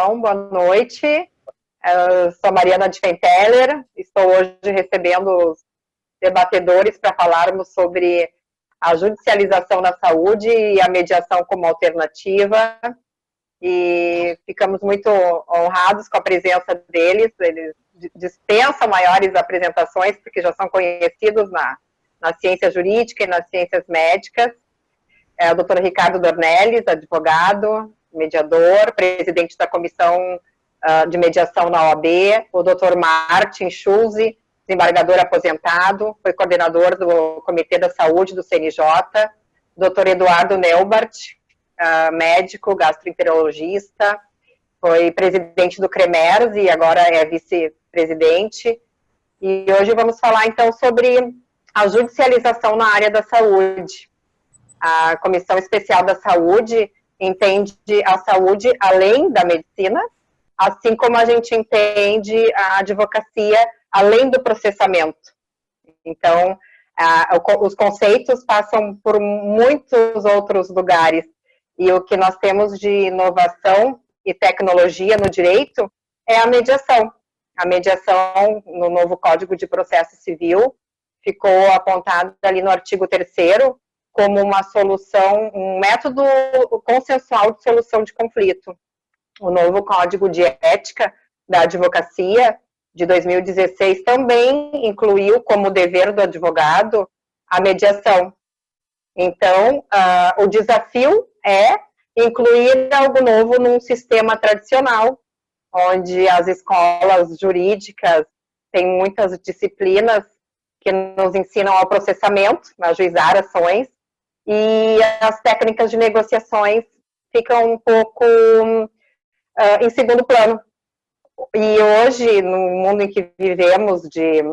então, boa noite. Eu sou Mariana Difenteller, estou hoje recebendo os debatedores para falarmos sobre a judicialização na saúde e a mediação como alternativa. E ficamos muito honrados com a presença deles. Eles dispensam maiores apresentações, porque já são conhecidos na ciência jurídica e nas ciências médicas. É o Dr. Ricardo Dornelles, advogado, mediador, presidente da Comissão de Mediação na OAB, o Dr. Martin Schulze, desembargador aposentado, foi coordenador do Comitê da Saúde do CNJ, Dr. Eduardo Neubart, médico, gastroenterologista, foi presidente do CREMERS e agora é vice-presidente. E hoje vamos falar, então, sobre a judicialização na área da saúde. A Comissão Especial da Saúde entende a saúde além da medicina, assim como a gente entende a advocacia além do processamento. Então, os conceitos passam por muitos outros lugares, e o que nós temos de inovação e tecnologia no direito é a mediação. A mediação, no novo Código de Processo Civil, ficou apontada ali no artigo 3º, como uma solução, um método consensual de solução de conflito. O novo Código de Ética da Advocacia, de 2016, também incluiu como dever do advogado a mediação. Então, o desafio é incluir algo novo num sistema tradicional, onde as escolas jurídicas têm muitas disciplinas que nos ensinam ao processamento, a ajuizar ações, e as técnicas de negociações ficam um pouco em segundo plano. E hoje, no mundo em que vivemos de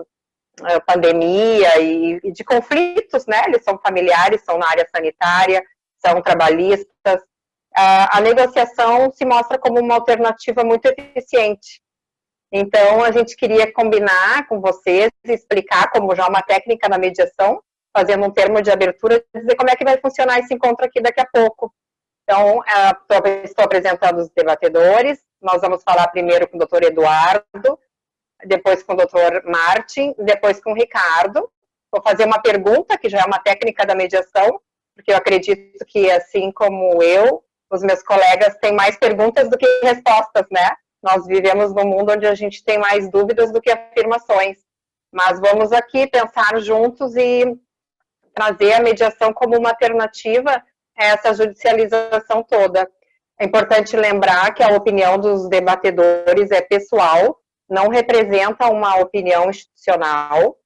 pandemia e de conflitos, né, eles são familiares, são na área sanitária, são trabalhistas, a negociação se mostra como uma alternativa muito eficiente. Então, a gente queria combinar com vocês, explicar como já uma técnica na mediação, fazendo um termo de abertura, dizer como é que vai funcionar esse encontro aqui daqui a pouco. Então, estou apresentando os debatedores, nós vamos falar primeiro com o Dr. Eduardo, depois com o Dr. Martin, depois com o Ricardo. Vou fazer uma pergunta, que já é uma técnica da mediação, porque eu acredito que, assim como eu, os meus colegas têm mais perguntas do que respostas, né? Nós vivemos num mundo onde a gente tem mais dúvidas do que afirmações. Mas vamos aqui pensar juntos e trazer a mediação como uma alternativa a essa judicialização toda. É importante lembrar que a opinião dos debatedores é pessoal, não representa uma opinião institucional,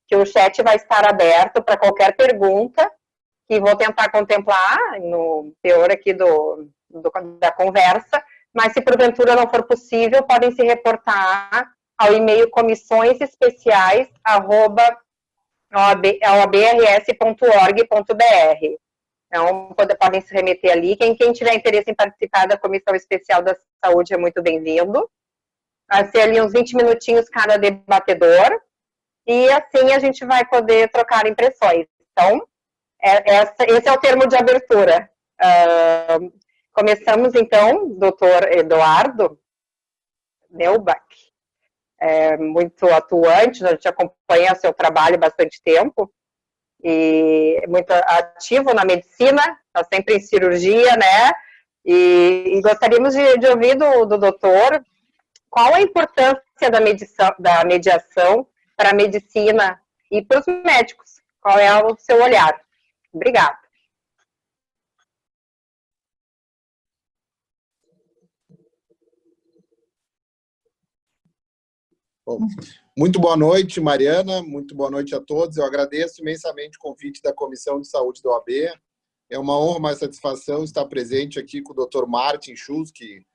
que o chat vai estar aberto para qualquer pergunta, que vou tentar contemplar no teor aqui da conversa, mas se porventura não for possível, podem se reportar ao e-mail comissões@oabrs.org.br. Então, podem se remeter ali. Quem tiver interesse em participar da Comissão Especial da Saúde é muito bem-vindo. Vai ser ali uns 20 minutinhos cada debatedor, e assim a gente vai poder trocar impressões. Então, esse é o termo de abertura. Começamos, então, doutor Eduardo Neubach, muito atuante, a gente acompanha seu trabalho há bastante tempo, e muito ativo na medicina, está sempre em cirurgia, né? E gostaríamos de ouvir do doutor qual a importância da mediação para a medicina e para os médicos. Qual é o seu olhar? Obrigada. Bom, muito boa noite, Mariana, muito boa noite a todos. Eu agradeço imensamente o convite da Comissão de Saúde da OAB. É uma honra, uma satisfação estar presente aqui com o Dr. Martin Schulze, que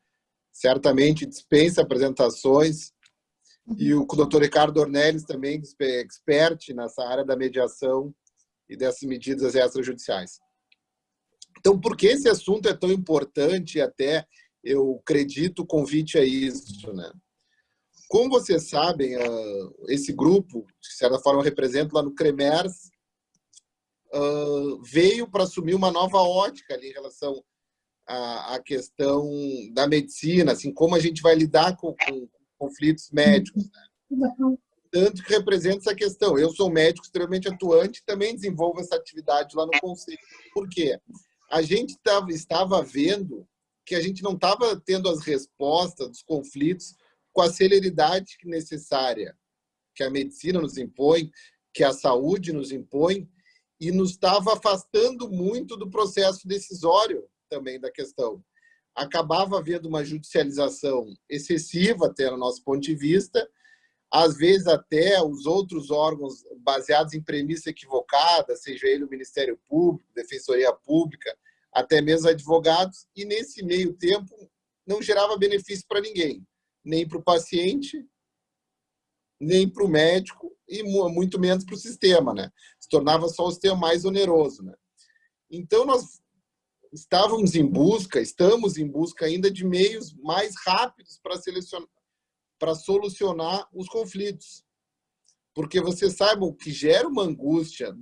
certamente dispensa apresentações, e com o Dr. Ricardo Dornelles, também expert nessa área da mediação e dessas medidas extrajudiciais. Então, por que esse assunto é tão importante? Até eu acredito o convite a isso, né? Como vocês sabem, esse grupo, de certa forma, representa lá no CREMERS, veio para assumir uma nova ótica ali em relação a questão da medicina, assim, como a gente vai lidar com conflitos médicos, né? Tanto que representa essa questão. Eu sou médico extremamente atuante e também desenvolvo essa atividade lá no Conselho. Por quê? A gente estava vendo que a gente não estava tendo as respostas dos conflitos com a celeridade necessária que a medicina nos impõe, que a saúde nos impõe, e nos estava afastando muito do processo decisório também da questão. Acabava havendo uma judicialização excessiva, até no nosso ponto de vista, às vezes até os outros órgãos baseados em premissa equivocada, seja ele o Ministério Público, Defensoria Pública, até mesmo advogados, e nesse meio tempo não gerava benefício para ninguém, nem para o paciente, nem para o médico e muito menos para o sistema, né? Se tornava só o sistema mais oneroso, né? Então, nós estamos em busca ainda de meios mais rápidos para solucionar os conflitos. Porque vocês saibam que gera uma angústia,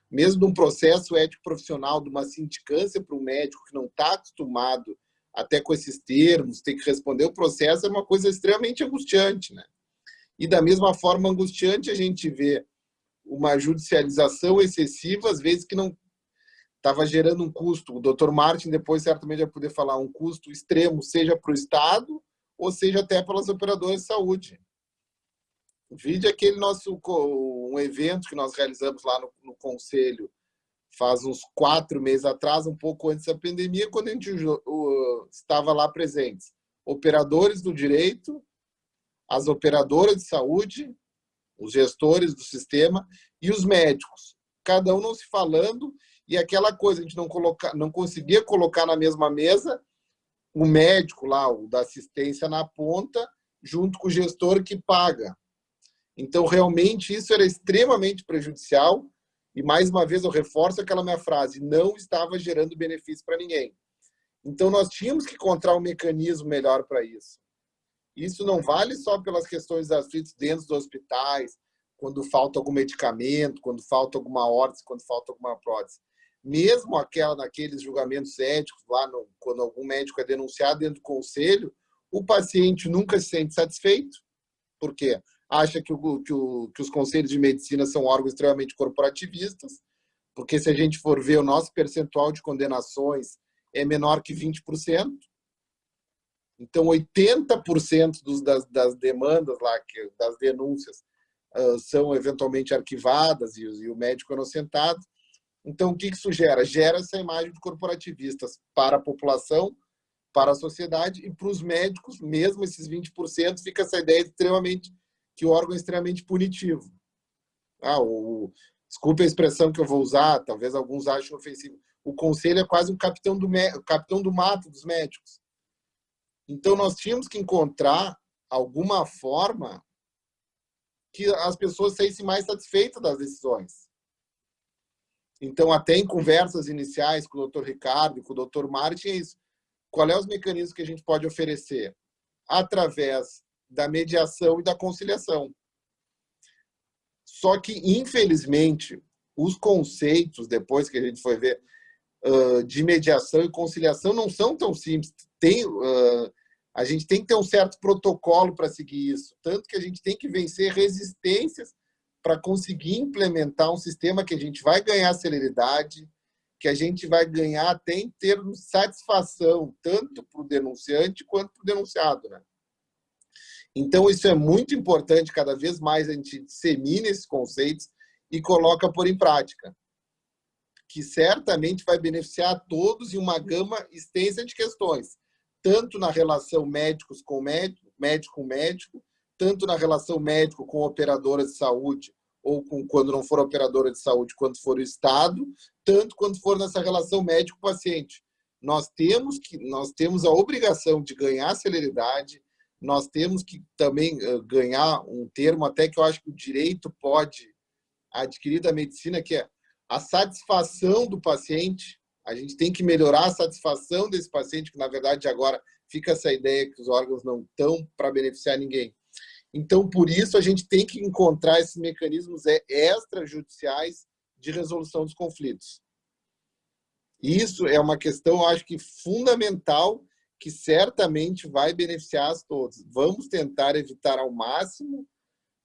mesmo de um processo ético profissional, de uma sindicância para um médico que não está acostumado até com esses termos, ter que responder o processo, é uma coisa extremamente angustiante, né? E da mesma forma angustiante a gente vê uma judicialização excessiva, às vezes que não estava gerando um custo. O doutor Martin depois certamente vai poder falar um custo extremo, seja para o Estado ou seja até pelas operadoras de saúde. Vide aquele um evento que nós realizamos lá no Conselho faz uns 4 meses atrás, um pouco antes da pandemia, quando a gente estava lá presentes. Operadores do direito, as operadoras de saúde, os gestores do sistema e os médicos. Cada um não se falando, e aquela coisa, a gente não conseguia colocar na mesma mesa o médico lá, o da assistência na ponta, junto com o gestor que paga. Então, realmente, isso era extremamente prejudicial, e mais uma vez eu reforço aquela minha frase, não estava gerando benefício para ninguém. Então, nós tínhamos que encontrar um mecanismo melhor para isso. Isso não vale só pelas questões aflitas dentro dos hospitais, quando falta algum medicamento, quando falta alguma órtese, quando falta alguma prótese. Mesmo naqueles julgamentos éticos, quando algum médico é denunciado dentro do conselho, o paciente nunca se sente satisfeito, porque acha que os conselhos de medicina são órgãos extremamente corporativistas, porque se a gente for ver o nosso percentual de condenações é menor que 20%. Então, 80% das demandas lá, das denúncias, são eventualmente arquivadas e o médico é inocentado. Então, o que isso gera? Gera essa imagem de corporativistas para a população, para a sociedade e para os médicos, mesmo esses 20%, fica essa ideia que o órgão é extremamente punitivo. Desculpe a expressão que eu vou usar, talvez alguns achem ofensivo. O conselho é quase um capitão do mato dos médicos. Então, nós tínhamos que encontrar alguma forma que as pessoas saíssem mais satisfeitas das decisões. Então, até em conversas iniciais com o Dr. Ricardo e com o Dr. Martin, é isso. Qual é os mecanismos que a gente pode oferecer? Através da mediação e da conciliação. Só que, infelizmente, os conceitos, depois que a gente foi ver, de mediação e conciliação não são tão simples. A gente tem que ter um certo protocolo para seguir isso. Tanto que a gente tem que vencer resistências para conseguir implementar um sistema que a gente vai ganhar celeridade, que a gente vai ganhar até em termos de satisfação, tanto para o denunciante quanto para o denunciado, né? Então, isso é muito importante, cada vez mais a gente dissemina esses conceitos e coloca por em prática, que certamente vai beneficiar a todos em uma gama extensa de questões, tanto na relação médicos com médico, médico com médico, tanto na relação médico com operadoras de saúde, ou quando não for operadora de saúde, quando for o Estado, tanto quando for nessa relação médico-paciente. Nós temos a obrigação de ganhar celeridade, nós temos que também ganhar um termo, até que eu acho que o direito pode adquirir da medicina, que é a satisfação do paciente. A gente tem que melhorar a satisfação desse paciente, que na verdade agora fica essa ideia que os órgãos não estão para beneficiar ninguém. Então, por isso, a gente tem que encontrar esses mecanismos extrajudiciais de resolução dos conflitos. Isso é uma questão, acho que fundamental, que certamente vai beneficiar a todos. Vamos tentar evitar ao máximo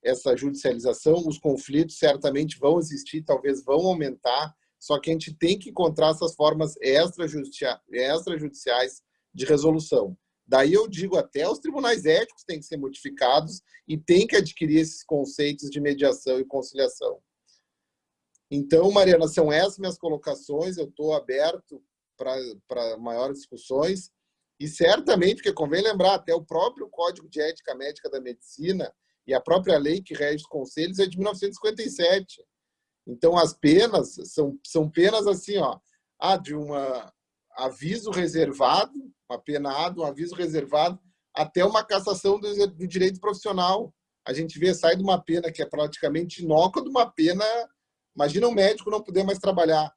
essa judicialização. Os conflitos certamente vão existir, talvez vão aumentar, só que a gente tem que encontrar essas formas extrajudiciais de resolução. Daí eu digo, até os tribunais éticos têm que ser modificados e têm que adquirir esses conceitos de mediação e conciliação. Então, Mariana, são essas minhas colocações, eu estou aberto para maiores discussões, e certamente, porque convém lembrar, até o próprio Código de Ética Médica da Medicina e a própria lei que rege os conselhos é de 1957. Então, as penas são penas assim, ó, de um aviso reservado, uma pena A, de um aviso reservado, até uma cassação do direito profissional. A gente vê, sai de uma pena que é praticamente inócua, de uma pena... Imagina um médico não poder mais trabalhar.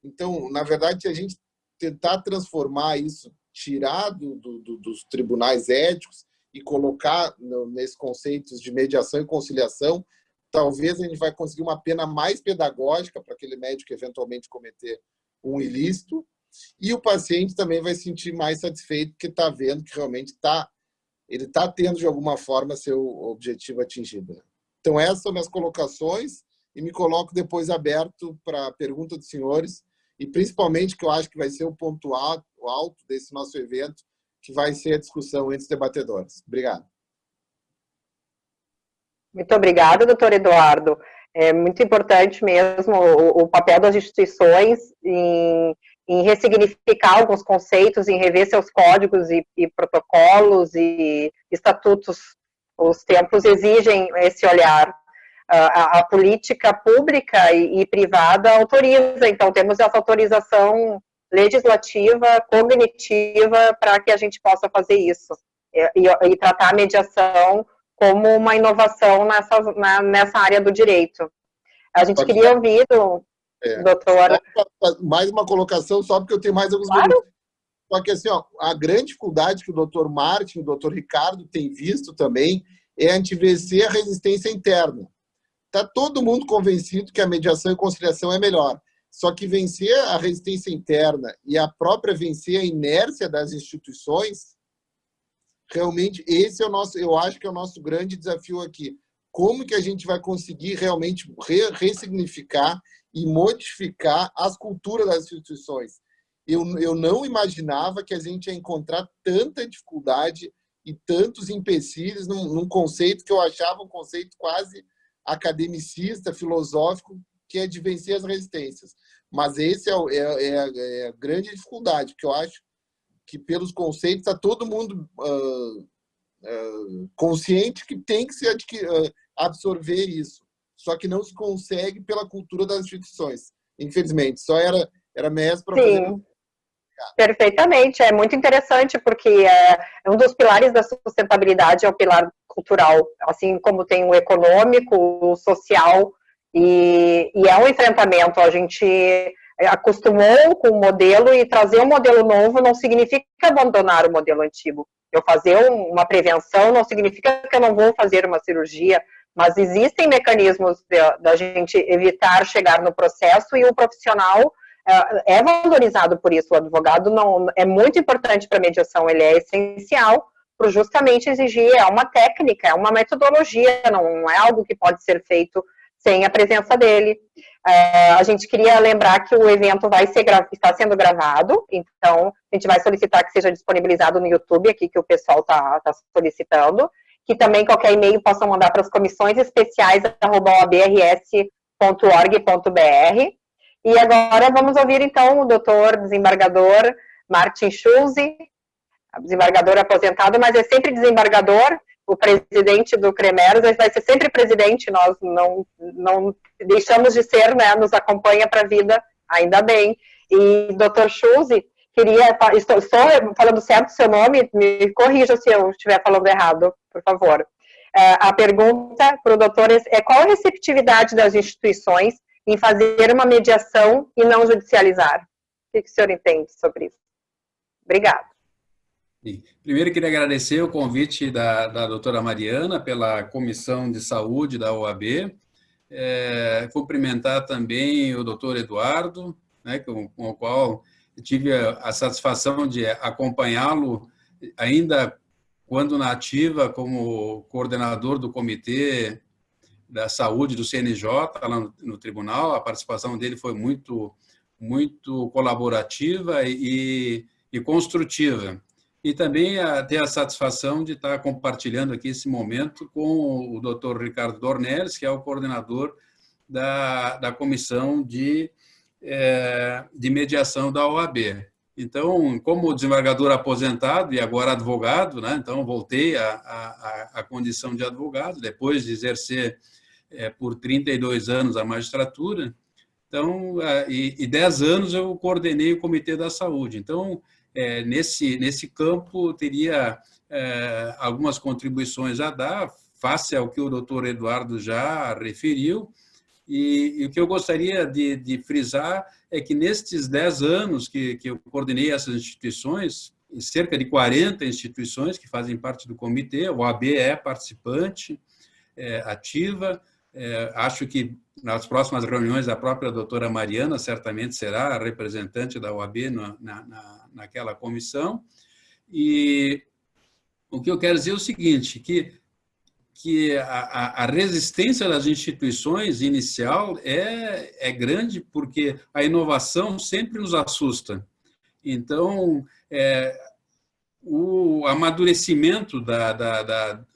Então, na verdade, a gente tentar transformar isso, tirar dos tribunais éticos e colocar nesses conceitos de mediação e conciliação, talvez a gente vai conseguir uma pena mais pedagógica para aquele médico eventualmente cometer um ilícito, e o paciente também vai se sentir mais satisfeito porque está vendo que realmente ele está tendo, de alguma forma, seu objetivo atingido. Né? Então, essas são minhas colocações, e me coloco depois aberto para a pergunta dos senhores, e principalmente que eu acho que vai ser o ponto alto desse nosso evento, que vai ser a discussão entre os debatedores. Obrigado. Muito obrigada, doutor Eduardo. É muito importante mesmo o papel das instituições em ressignificar alguns conceitos, em rever seus códigos e protocolos e estatutos. Os tempos exigem esse olhar. A política pública e privada autoriza, então temos essa autorização legislativa, cognitiva, para que a gente possa fazer isso, e tratar a mediação como uma inovação nessa área do direito. A gente queria ouvir do doutor... Mais uma colocação, só porque eu tenho mais alguns minutos. Só que assim, ó, a grande dificuldade que o doutor Martin, o doutor Ricardo tem visto também é a gente vencer a resistência interna. Está todo mundo convencido que a mediação e conciliação é melhor. Só que vencer a resistência interna e a própria vencer a inércia das instituições, realmente esse é o nosso, eu acho que é o nosso grande desafio aqui. Como que a gente vai conseguir realmente ressignificar e modificar as culturas das instituições? Eu não imaginava que a gente ia encontrar tanta dificuldade e tantos empecilhos num conceito que eu achava um conceito quase academicista, filosófico, que é de vencer as resistências. Mas esse é a grande dificuldade, porque eu acho que pelos conceitos está todo mundo consciente que tem que se absorver isso. Só que não se consegue pela cultura das instituições. Infelizmente, só era mesmo para fazer... Perfeitamente, é muito interessante, porque um dos pilares da sustentabilidade é o pilar cultural, assim como tem o econômico, o social, e é um enfrentamento. A gente acostumou com o modelo, e trazer um modelo novo não significa abandonar o modelo antigo. Eu fazer uma prevenção não significa que eu não vou fazer uma cirurgia, mas existem mecanismos da gente evitar chegar no processo, e o profissional é valorizado por isso. O advogado não é muito importante para a mediação, ele é essencial para justamente exigir, é uma técnica, é uma metodologia, não é algo que pode ser feito sem a presença dele. A gente queria lembrar que o evento está sendo gravado, então a gente vai solicitar que seja disponibilizado no YouTube, aqui que o pessoal está solicitando, que também qualquer e-mail possam mandar para as comissões especiais@oabrs.org.br. E agora vamos ouvir, então, o doutor desembargador Martin Schulze, desembargador aposentado, mas é sempre desembargador, o presidente do CREMERS vai ser sempre presidente, nós não deixamos de ser, né, nos acompanha para a vida, ainda bem. E, doutor Schulze, estou falando certo o seu nome, me corrija se eu estiver falando errado, por favor. A pergunta para o doutor é qual a receptividade das instituições em fazer uma mediação e não judicializar? O que o senhor entende sobre isso? Obrigada. Primeiro, queria agradecer o convite da doutora Mariana pela Comissão de Saúde da OAB. Cumprimentar também o doutor Eduardo né, com o qual tive a satisfação de acompanhá-lo ainda quando na ativa como coordenador do Comitê da Saúde do CNJ, lá no tribunal. A participação dele foi muito colaborativa e construtiva. E também ter a satisfação de estar compartilhando aqui esse momento com o Dr. Ricardo Dornelles, que é o coordenador da Comissão de Mediação da OAB. Então, como desembargador aposentado e agora advogado, né, então voltei à condição de advogado, depois de exercer por 32 anos a magistratura. Então, e 10 anos eu coordenei o Comitê da Saúde. Então, nesse campo, teria algumas contribuições a dar, face ao que o doutor Eduardo já referiu. E o que eu gostaria de frisar é que nestes 10 anos que eu coordenei essas instituições, cerca de 40 instituições que fazem parte do comitê, o OAB é participante ativa. Acho que nas próximas reuniões a própria doutora Mariana certamente será a representante da OAB naquela comissão. E o que eu quero dizer é o seguinte, que a resistência das instituições inicial é grande, porque a inovação sempre nos assusta. Então, o amadurecimento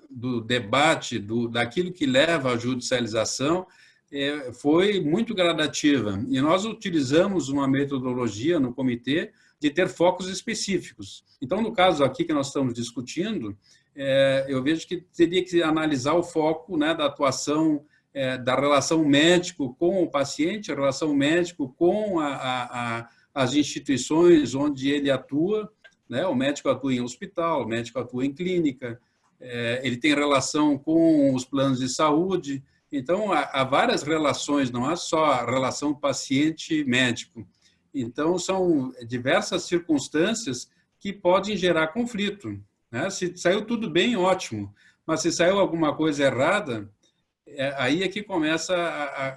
do debate, daquilo que leva à judicialização, foi muito gradativa. E nós utilizamos uma metodologia no comitê de ter focos específicos. Então, no caso aqui que nós estamos discutindo, eu vejo que teria que analisar o foco, né, da atuação, da relação médico com o paciente, a relação médico com as instituições onde ele atua, né? O médico atua em hospital, o médico atua em clínica, ele tem relação com os planos de saúde. Então, há várias relações, não há só a relação paciente-médico. Então, são diversas circunstâncias que podem gerar conflito. Se saiu tudo bem, ótimo, mas se saiu alguma coisa errada, aí é que começa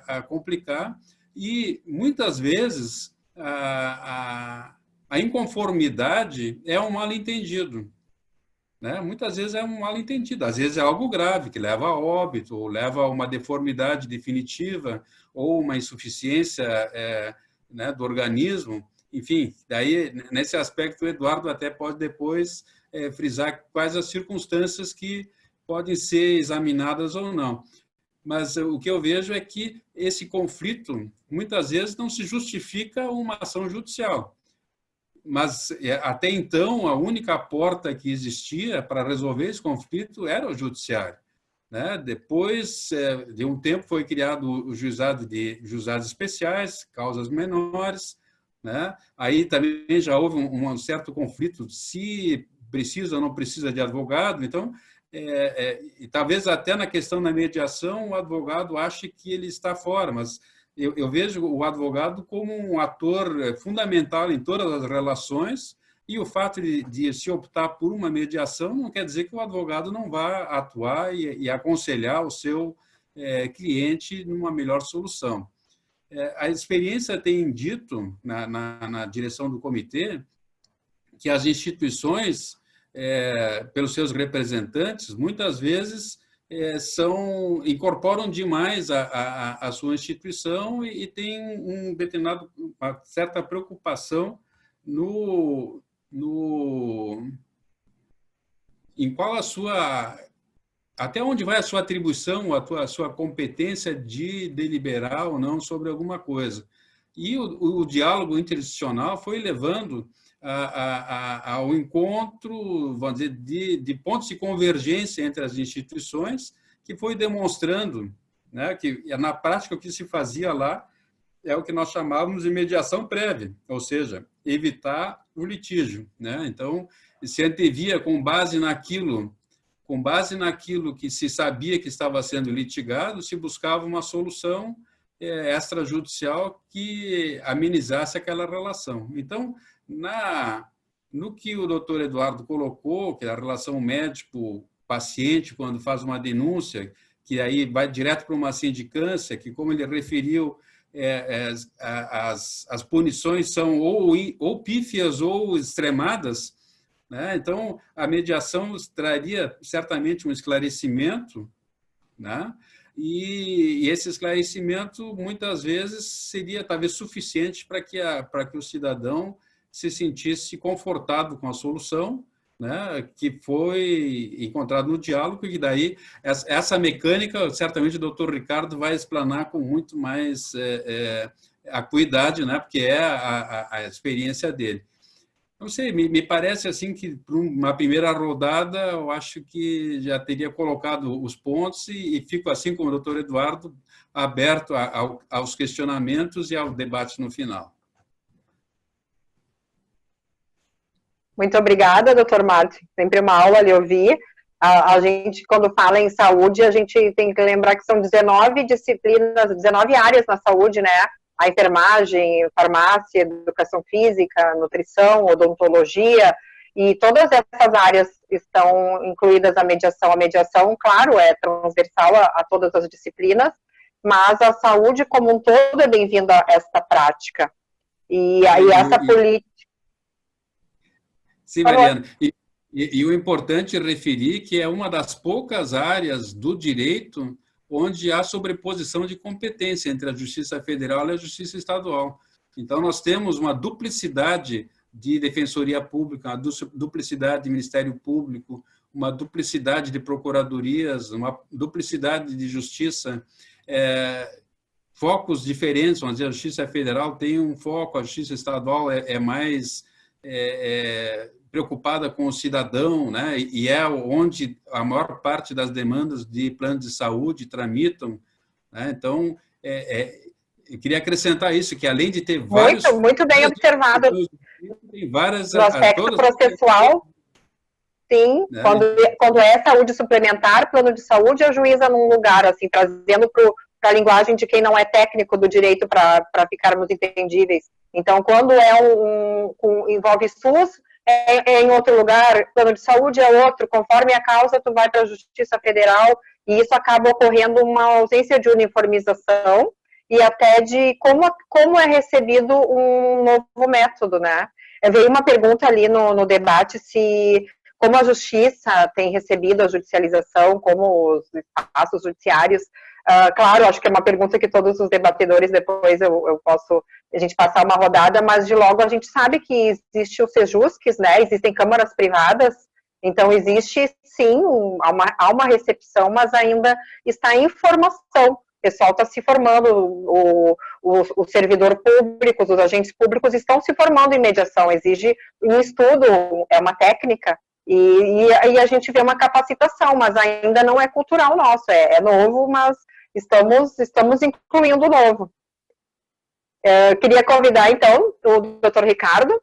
a complicar, e muitas vezes a inconformidade é um mal-entendido. Muitas vezes é um mal-entendido, às vezes é algo grave, que leva a óbito, ou leva a uma deformidade definitiva, ou uma insuficiência do organismo. Enfim, daí, nesse aspecto, o Eduardo até pode depois frisar quais as circunstâncias que podem ser examinadas ou não. Mas o que eu vejo é que esse conflito, muitas vezes, não se justifica uma ação judicial. Mas, até então, a única porta que existia para resolver esse conflito era o judiciário. Depois de um tempo, foi criado o juizados especiais, causas menores. Aí também já houve um certo conflito se precisa ou não precisa de advogado. Então, e talvez até na questão da mediação, o advogado ache que ele está fora, mas eu vejo o advogado como um ator fundamental em todas as relações, e o fato de se optar por uma mediação não quer dizer que o advogado não vá atuar e aconselhar o seu cliente numa melhor solução. A experiência tem dito, na direção do comitê, que as instituições, pelos seus representantes, muitas vezes incorporam demais a sua instituição e tem uma certa preocupação em qual até onde vai a sua atribuição, a sua competência de deliberar ou não sobre alguma coisa. E o diálogo interinstitucional foi levando ao encontro, vamos dizer, de pontos de convergência entre as instituições, que foi demonstrando, que na prática o que se fazia lá é o que nós chamávamos de mediação prévia, ou seja, evitar o litígio. Então, se antevia com base naquilo que se sabia que estava sendo litigado, se buscava uma solução extrajudicial que amenizasse aquela relação. Então, no que o doutor Eduardo colocou, que é a relação médico-paciente, quando faz uma denúncia, que aí vai direto para uma sindicância, que, como ele referiu, as punições são ou pífias ou extremadas, né? Então, a mediação traria certamente um esclarecimento, né? E esse esclarecimento, muitas vezes, seria talvez suficiente para que o cidadão se sentisse confortado com a solução, né, que foi encontrado no diálogo, e daí essa mecânica, certamente o doutor Ricardo vai explanar com muito mais acuidade, né, porque é a experiência dele. Não sei, me parece assim que para uma primeira rodada eu acho que já teria colocado os pontos e fico assim como o doutor Eduardo, aberto aos questionamentos e ao debate no final. Muito obrigada, doutor Martin. Sempre uma aula lhe ouvir. A gente, quando fala em saúde, a gente tem que lembrar que são 19 disciplinas, 19 áreas na saúde, né? A enfermagem, farmácia, educação física, nutrição, odontologia, e todas essas áreas estão incluídas na mediação. A mediação, claro, é transversal a todas as disciplinas, mas a saúde como um todo é bem-vinda a esta prática. E aí essa política... Sim, Mariana. E o importante é referir que é uma das poucas áreas do direito onde há sobreposição de competência entre a Justiça Federal e a Justiça Estadual. Então, nós temos uma duplicidade de Defensoria Pública, uma duplicidade de Ministério Público, uma duplicidade de procuradorias, uma duplicidade de justiça, focos diferentes, vamos dizer, a Justiça Federal tem um foco, a Justiça Estadual é mais preocupada com o cidadão, né? E é onde a maior parte das demandas de planos de saúde tramitam, né? Então, eu queria acrescentar isso, que além de ter vários... Muito bem observado. Tem várias... No aspecto processual, sim, né? Quando é saúde suplementar, plano de saúde, a juíza num lugar, assim, trazendo para a linguagem de quem não é técnico do direito para ficarmos entendíveis. Então, quando envolve SUS, é em outro lugar, plano de saúde é outro, conforme a causa, tu vai para a Justiça Federal, e isso acaba ocorrendo uma ausência de uniformização, e até de como é recebido um novo método, né? Veio uma pergunta ali no debate como a Justiça tem recebido a judicialização, como os espaços judiciários. Claro, acho que é uma pergunta que todos os debatedores, depois a gente passar uma rodada, mas de logo a gente sabe que existe o Sejusques, né, existem câmaras privadas, então existe sim, há uma recepção, mas ainda está em formação, o pessoal está se formando, o servidor público, os agentes públicos estão se formando em mediação, exige um estudo, é uma técnica, e a gente vê uma capacitação, mas ainda não é cultural nosso, é novo, mas estamos incluindo o novo. Queria convidar, então, o doutor Ricardo,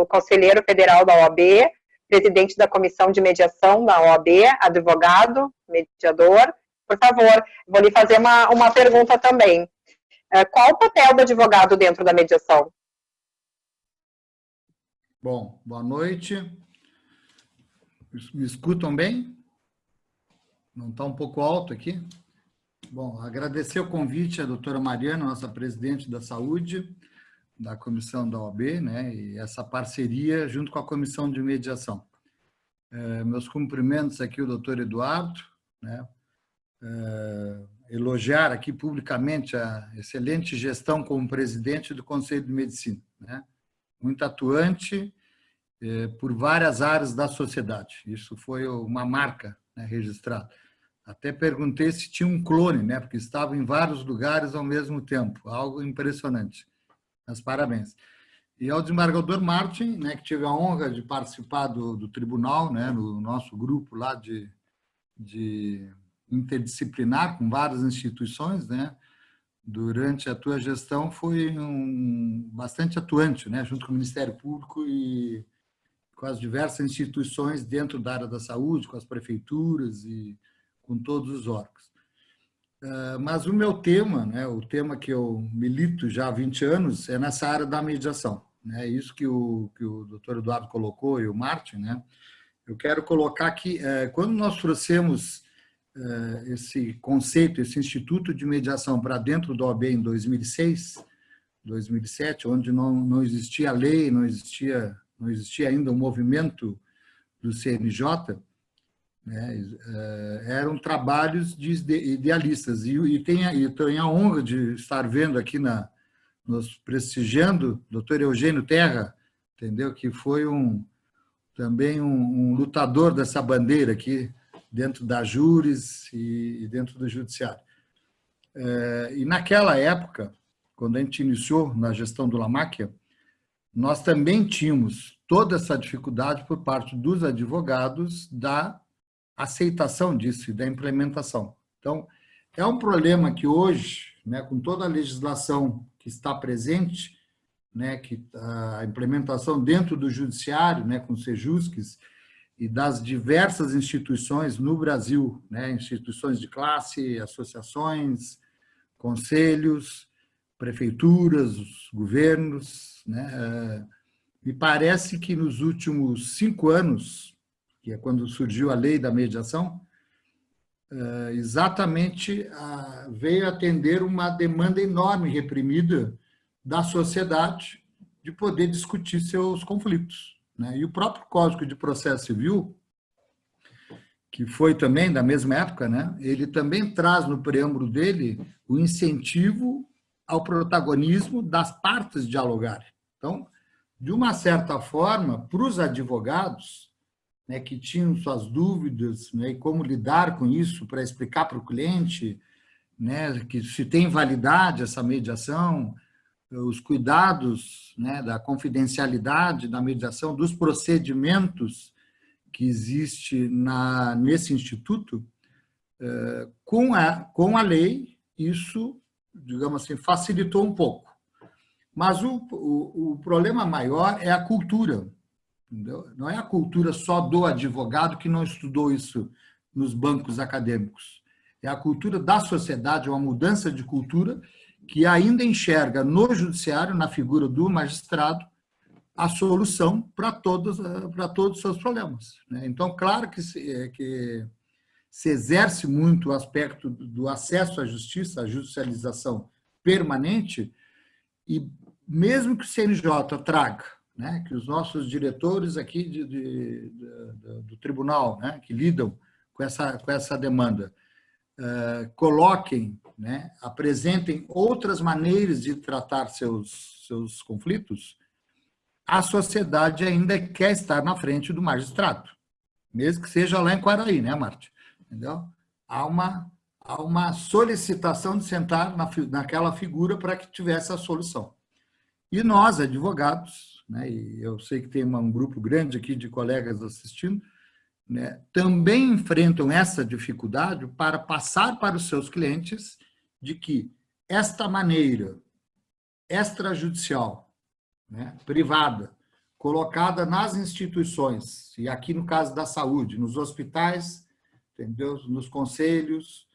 conselheiro federal da OAB, presidente da Comissão de Mediação da OAB, advogado, mediador. Por favor, vou lhe fazer uma pergunta também. Qual o papel do advogado dentro da mediação? Bom, boa noite. Me escutam bem? Não está um pouco alto aqui? Bom, agradecer o convite à doutora Mariana, nossa presidente da Saúde, da Comissão da OAB, né, e essa parceria junto com a Comissão de Mediação. Meus cumprimentos aqui ao doutor Eduardo, né, elogiar aqui publicamente a excelente gestão como presidente do Conselho de Medicina, né, muito atuante por várias áreas da sociedade. Isso foi uma marca, né, registrada. Até perguntei se tinha um clone, né, porque estava em vários lugares ao mesmo tempo, algo impressionante. Mas parabéns. E ao desembargador Martin, né, que tive a honra de participar do tribunal, né, no nosso grupo lá de interdisciplinar com várias instituições, né, durante a tua gestão foi bastante atuante, né, junto com o Ministério Público e com as diversas instituições dentro da área da saúde, com as prefeituras e com todos os órgãos. Mas o meu tema, né, o tema que eu milito já há 20 anos, é nessa área da mediação. Né, isso que o doutor Eduardo colocou e o Martin, né, eu quero colocar que quando nós trouxemos esse conceito, esse Instituto de Mediação para dentro do OAB em 2006, 2007, onde não existia lei, não existia ainda o movimento do CNJ, né? Eram trabalhos de idealistas. E tenho a honra de estar vendo aqui, nos prestigiando, o Dr. Eugênio Terra, entendeu? Que foi também um lutador dessa bandeira aqui, dentro da Júris e dentro do Judiciário. E naquela época, quando a gente iniciou na gestão do Lamáquia, nós também tínhamos toda essa dificuldade por parte dos advogados da aceitação disso e da implementação. Então, é um problema que hoje, né, com toda a legislação que está presente, né, que a implementação dentro do Judiciário, né, com Sejusques, e das diversas instituições no Brasil, né, instituições de classe, associações, conselhos, prefeituras, governos, né, me parece que nos últimos 5 anos, que é quando surgiu a lei da mediação, exatamente veio atender uma demanda enorme reprimida da sociedade de poder discutir seus conflitos, né? E o próprio Código de Processo Civil, que foi também da mesma época, né? Ele também traz no preâmbulo dele o incentivo ao protagonismo das partes dialogarem. Então, de uma certa forma, para os advogados, né, que tinham suas dúvidas, né, e como lidar com isso para explicar para o cliente, né, que se tem validade essa mediação, os cuidados, né, da confidencialidade da mediação, dos procedimentos que existe nesse instituto, com a lei, isso, digamos assim, facilitou um pouco. Mas o problema maior é a cultura. Entendeu? Não é a cultura só do advogado que não estudou isso nos bancos acadêmicos. É a cultura da sociedade, uma mudança de cultura que ainda enxerga no judiciário, na figura do magistrado, a solução para todos os seus problemas. Então, claro que se exerce muito o aspecto do acesso à justiça, a judicialização permanente, e mesmo que o CNJ traga, né, que os nossos diretores aqui do tribunal, né, que lidam com essa demanda, coloquem, né, apresentem outras maneiras de tratar seus conflitos, a sociedade ainda quer estar na frente do magistrado, mesmo que seja lá em Quaraí, né, Marte? Entendeu? Há uma solicitação de sentar naquela figura para que tivesse a solução. E nós, advogados, né, e eu sei que tem um grupo grande aqui de colegas assistindo, né, também enfrentam essa dificuldade para passar para os seus clientes de que esta maneira extrajudicial, né, privada, colocada nas instituições, e aqui no caso da saúde, nos hospitais, entendeu? Nos conselhos,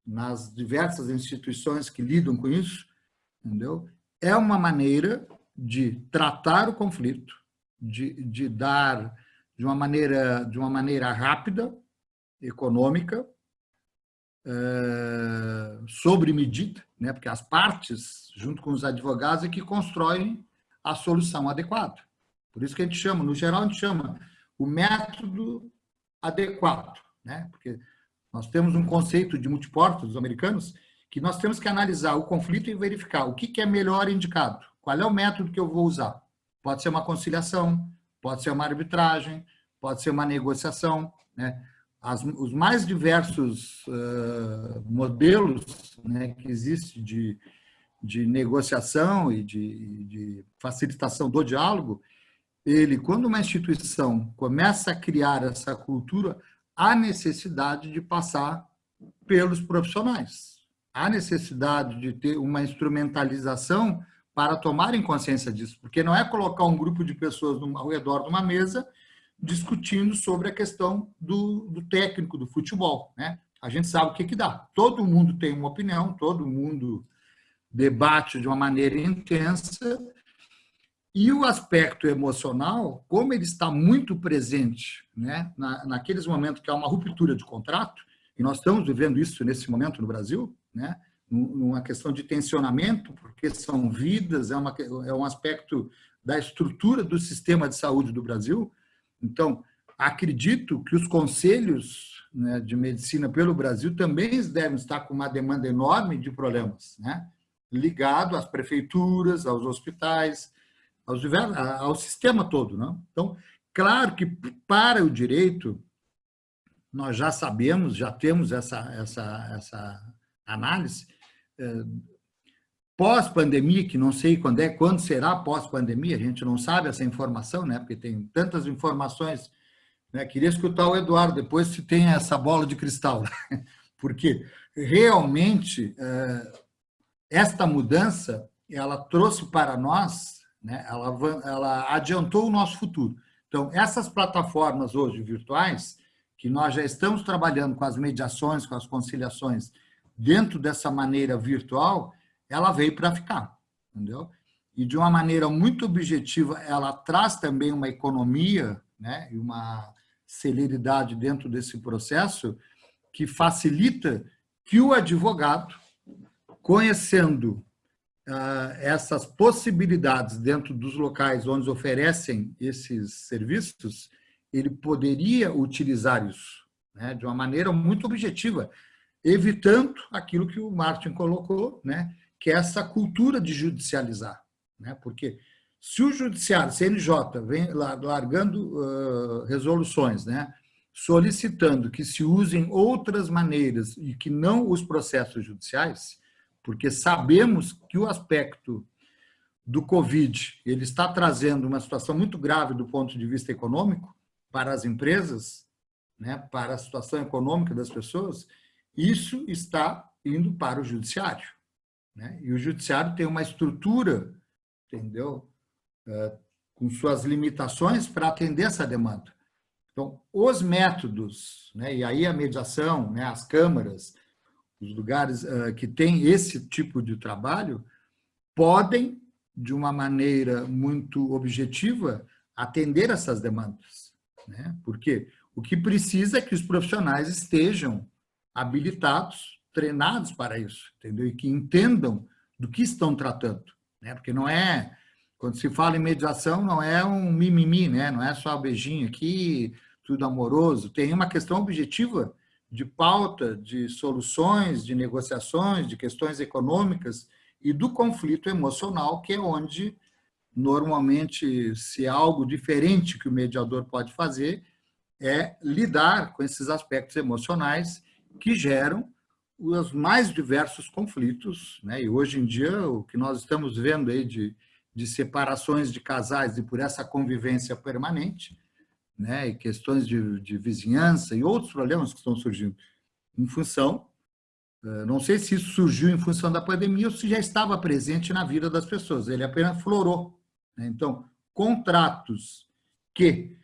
nas diversas instituições que lidam com isso, entendeu? É uma maneira de tratar o conflito, de dar de uma maneira rápida, econômica, sobre medida, né? Porque as partes, junto com os advogados, é que constroem a solução adequada. Por isso que a gente chama, no geral, a gente chama o método adequado, né? Porque nós temos um conceito de multiporta dos americanos que nós temos que analisar o conflito e verificar o que é melhor indicado, qual é o método que eu vou usar. Pode ser uma conciliação, pode ser uma arbitragem, pode ser uma negociação, né? Os mais diversos modelos, né, que existem de negociação e de facilitação do diálogo, quando uma instituição começa a criar essa cultura, há necessidade de passar pelos profissionais. Há necessidade de ter uma instrumentalização para tomarem consciência disso, porque não é colocar um grupo de pessoas ao redor de uma mesa discutindo sobre a questão do técnico do futebol, né? A gente sabe o que dá. Todo mundo tem uma opinião, todo mundo debate de uma maneira intensa, e o aspecto emocional, como ele está muito presente, né, naqueles momentos que há uma ruptura de contrato, e nós estamos vivendo isso nesse momento no Brasil, né? Numa questão de tensionamento, porque são vidas, é um aspecto da estrutura do sistema de saúde do Brasil. Então, acredito que os conselhos, né, de medicina pelo Brasil também devem estar com uma demanda enorme de problemas, né? Ligado às prefeituras, aos hospitais, ao sistema todo, né? Então, claro que para o direito, nós já sabemos, já temos essa análise. Pós-pandemia, que não sei quando será pós-pandemia, a gente não sabe essa informação, né? Porque tem tantas informações, né? Queria escutar o Eduardo depois se tem essa bola de cristal, né? Porque realmente esta mudança ela trouxe para nós, né? Ela adiantou o nosso futuro. Então, essas plataformas hoje virtuais, que nós já estamos trabalhando com as mediações, com as conciliações, dentro dessa maneira virtual, ela veio para ficar, entendeu? E de uma maneira muito objetiva, ela traz também uma economia, né, e uma celeridade dentro desse processo que facilita que o advogado, conhecendo essas possibilidades dentro dos locais onde oferecem esses serviços, ele poderia utilizar isso, né, de uma maneira muito objetiva, evitando aquilo que o Martin colocou, né, que é essa cultura de judicializar, né? Porque se o judiciário, CNJ, vem largando resoluções, né, solicitando que se usem outras maneiras e que não os processos judiciais, porque sabemos que o aspecto do Covid ele está trazendo uma situação muito grave do ponto de vista econômico para as empresas, né, para a situação econômica das pessoas, isso está indo para o judiciário, né? E o judiciário tem uma estrutura, entendeu? Com suas limitações para atender essa demanda. Então, os métodos, né, e aí a mediação, né, as câmaras, os lugares que têm esse tipo de trabalho, podem, de uma maneira muito objetiva, atender essas demandas, né? Porque o que precisa é que os profissionais estejam habilitados, treinados para isso, entendeu? E que entendam do que estão tratando, né? Porque não é, quando se fala em mediação, não é um mimimi, né? Não é só um beijinho aqui, tudo amoroso. Tem uma questão objetiva de pauta, de soluções, de negociações, de questões econômicas e do conflito emocional, que é onde, normalmente, se há algo diferente que o mediador pode fazer, é lidar com esses aspectos emocionais que geram os mais diversos conflitos, né? E hoje em dia, o que nós estamos vendo aí de separações de casais e por essa convivência permanente, né? E questões de vizinhança e outros problemas que estão surgindo em função, não sei se isso surgiu em função da pandemia ou se já estava presente na vida das pessoas, ele apenas florou, né? Então, contratos que,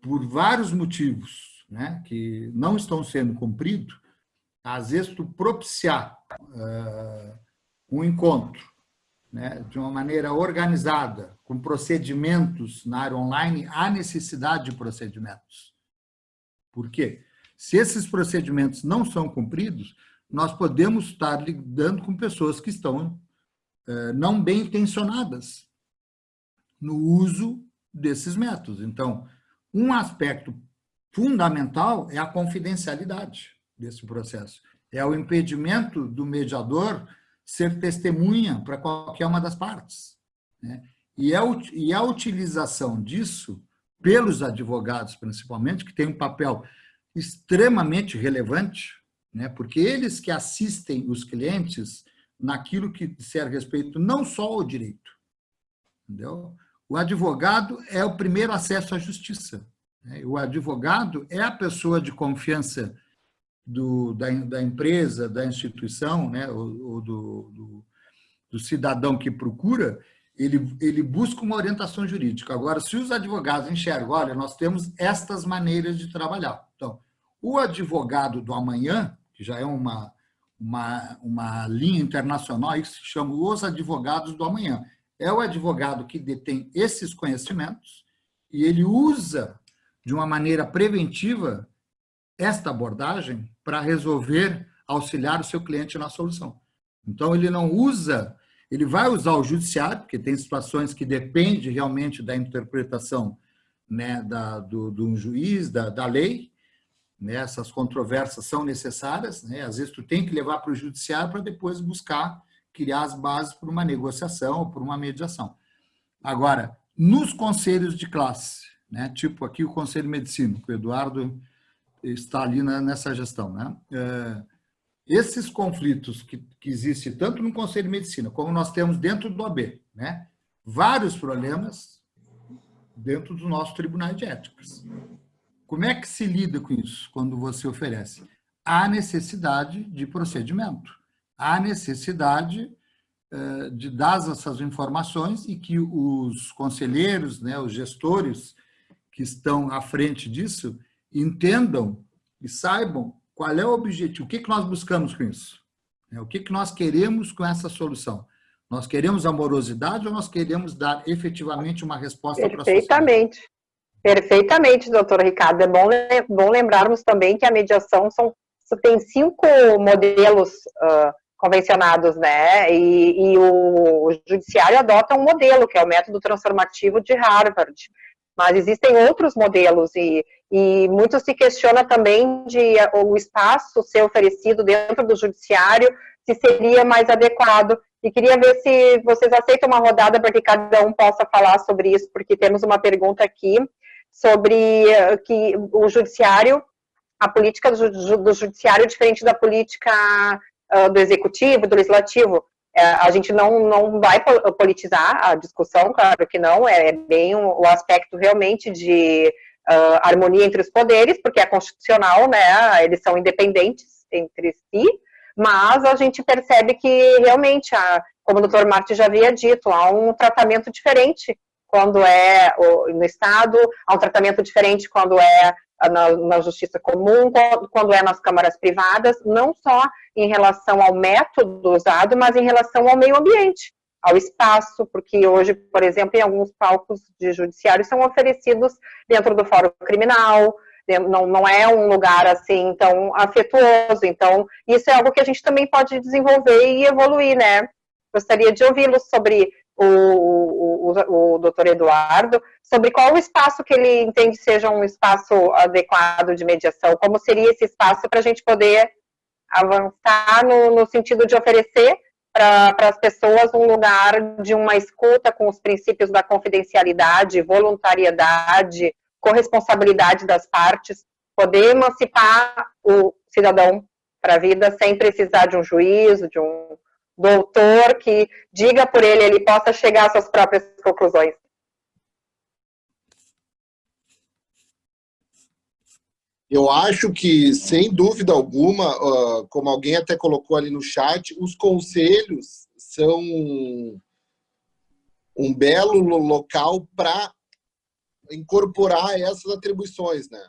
por vários motivos, né, que não estão sendo cumpridos, às vezes tu propiciar um encontro, né, de uma maneira organizada, com procedimentos na área online, há necessidade de procedimentos. Por quê? Se esses procedimentos não são cumpridos, nós podemos estar lidando com pessoas que estão não bem intencionadas no uso desses métodos. Então, um aspecto fundamental é a confidencialidade desse processo. É o impedimento do mediador ser testemunha para qualquer uma das partes, né? E a utilização disso pelos advogados, principalmente, que tem um papel extremamente relevante, né? Porque eles que assistem os clientes naquilo que disser respeito não só ao direito, entendeu? O advogado é o primeiro acesso à justiça, né? O advogado é a pessoa de confiança da empresa, da instituição, né? Ou do cidadão que procura, ele busca uma orientação jurídica. Agora, se os advogados enxergam, olha, nós temos estas maneiras de trabalhar. Então, o advogado do amanhã, que já é uma linha internacional, isso se chama os advogados do amanhã. É o advogado que detém esses conhecimentos e ele usa de uma maneira preventiva esta abordagem para resolver, auxiliar o seu cliente na solução. Então, ele não usa, ele vai usar o judiciário, porque tem situações que dependem realmente da interpretação, né, do juiz, da lei, né, essas controvérsias são necessárias, né, às vezes tu tem que levar para o judiciário para depois buscar criar as bases para uma negociação ou por uma mediação. Agora, nos conselhos de classe, né, tipo aqui o Conselho de Medicina, que o Eduardo está ali nessa gestão, né, esses conflitos que existem tanto no Conselho de Medicina como nós temos dentro do OAB, né, vários problemas dentro dos nossos tribunais de éticas. Como é que se lida com isso quando você oferece? Há necessidade de procedimento, há necessidade de dar essas informações e que os conselheiros, né, os gestores que estão à frente disso, entendam e saibam qual é o objetivo, o que nós buscamos com isso, o que nós queremos com essa solução. Nós queremos amorosidade ou nós queremos dar efetivamente uma resposta para a sociedade? Perfeitamente, doutor Ricardo. É bom lembrarmos também que a mediação tem 5 modelos convencionados, né? E o judiciário adota um modelo, que é o método transformativo de Harvard. Mas existem outros modelos e muito se questiona também de o espaço ser oferecido dentro do judiciário, se seria mais adequado. E queria ver se vocês aceitam uma rodada para que cada um possa falar sobre isso, porque temos uma pergunta aqui sobre que o judiciário, a política do judiciário é diferente da política do executivo, do legislativo. A gente não vai politizar a discussão, claro que não, é bem o aspecto realmente de harmonia entre os poderes, porque é constitucional, né, eles são independentes entre si, mas a gente percebe que realmente, como o doutor Martin já havia dito, há um tratamento diferente quando é no Estado, há um tratamento diferente quando é na justiça comum, quando é nas câmaras privadas, não só em relação ao método usado, mas em relação ao meio ambiente, ao espaço, porque hoje, por exemplo, em alguns palcos de judiciário são oferecidos dentro do fórum criminal, não é um lugar assim tão afetuoso, então isso é algo que a gente também pode desenvolver e evoluir, né? Gostaria de ouvi-los sobre o doutor Eduardo, sobre qual o espaço que ele entende seja um espaço adequado de mediação, como seria esse espaço para a gente poder avançar no sentido de oferecer para as pessoas um lugar de uma escuta com os princípios da confidencialidade, voluntariedade, corresponsabilidade das partes, poder emancipar o cidadão para a vida sem precisar de um juízo, de um doutor que diga por ele possa chegar às suas próprias conclusões. Eu acho que, sem dúvida alguma, como alguém até colocou ali no chat, os conselhos são um belo local para incorporar essas atribuições, né?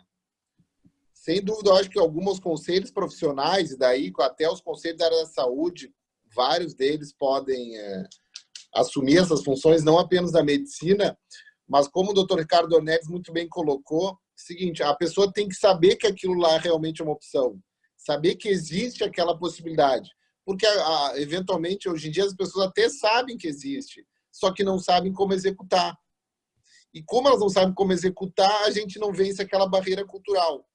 Sem dúvida, eu acho que alguns conselhos profissionais, e daí até os conselhos da área da saúde, vários deles podem assumir essas funções, não apenas da medicina, mas como o doutor Ricardo Neves muito bem colocou, seguinte, a pessoa tem que saber que aquilo lá realmente é uma opção, saber que existe aquela possibilidade, porque eventualmente hoje em dia as pessoas até sabem que existe, só que não sabem como executar. E como elas não sabem como executar, a gente não vence aquela barreira cultural.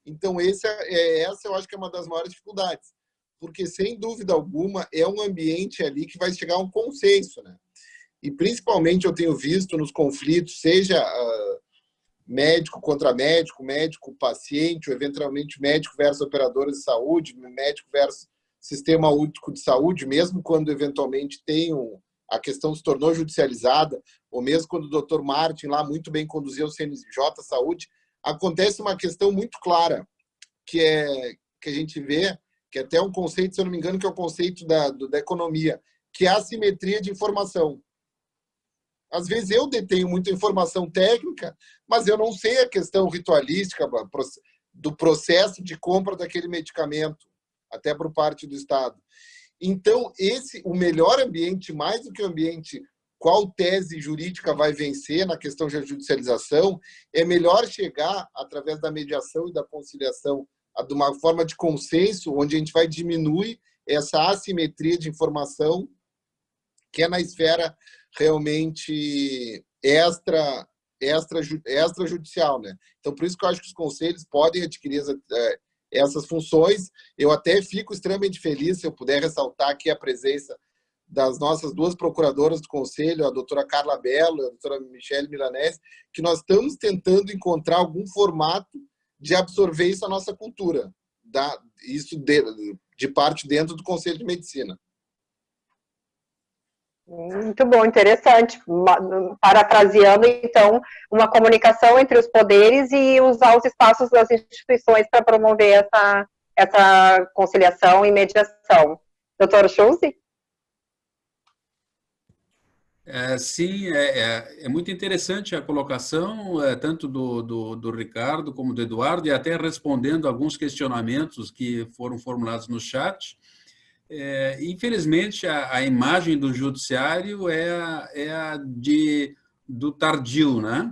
Então essa eu acho que é uma das maiores dificuldades, porque sem dúvida alguma é um ambiente ali que vai chegar a um consenso, né? E principalmente eu tenho visto nos conflitos, seja médico contra médico, médico-paciente, ou eventualmente médico versus operadores de saúde, médico versus sistema único de saúde, mesmo quando eventualmente a questão se tornou judicializada, ou mesmo quando o doutor Martin lá muito bem conduziu o CNJ Saúde, acontece uma questão muito clara, que a gente vê, que é até um conceito, se eu não me engano, que é o conceito da economia, que é a assimetria de informação. Às vezes eu detenho muita informação técnica, mas eu não sei a questão ritualística do processo de compra daquele medicamento, até por parte do Estado. Então, o melhor ambiente, mais do que o ambiente qual tese jurídica vai vencer na questão da judicialização, é melhor chegar, através da mediação e da conciliação, de uma forma de consenso, onde a gente vai diminuir essa assimetria de informação que é na esfera realmente extrajudicial, né? Então, por isso que eu acho que os conselhos podem adquirir essas funções. Eu até fico extremamente feliz se eu puder ressaltar aqui a presença das nossas duas procuradoras do Conselho, a doutora Carla Bello e a doutora Michele Milanese, que nós estamos tentando encontrar algum formato de absorver isso à nossa cultura, isso de parte dentro do Conselho de Medicina. Muito bom, interessante. Parafraseando, então, uma comunicação entre os poderes e usar os espaços das instituições para promover essa conciliação e mediação. Doutor Schulze? Sim, é muito interessante a colocação, tanto do Ricardo como do Eduardo, e até respondendo alguns questionamentos que foram formulados no chat. Infelizmente, a imagem do judiciário é a do tardio, né?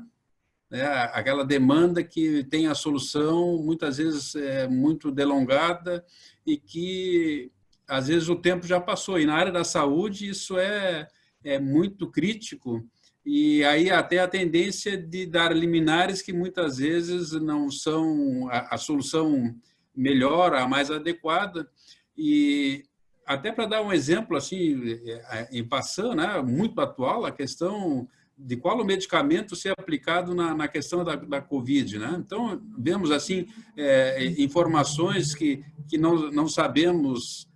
Aquela demanda que tem a solução, muitas vezes muito delongada e que, às vezes, o tempo já passou. E na área da saúde, isso é muito crítico, e aí até a tendência de dar liminares que muitas vezes não são a solução melhor, a mais adequada. E até para dar um exemplo, assim, em passando, né, muito atual, a questão de qual o medicamento ser aplicado na questão da Covid, né? Então, vemos, assim, informações que não sabemos.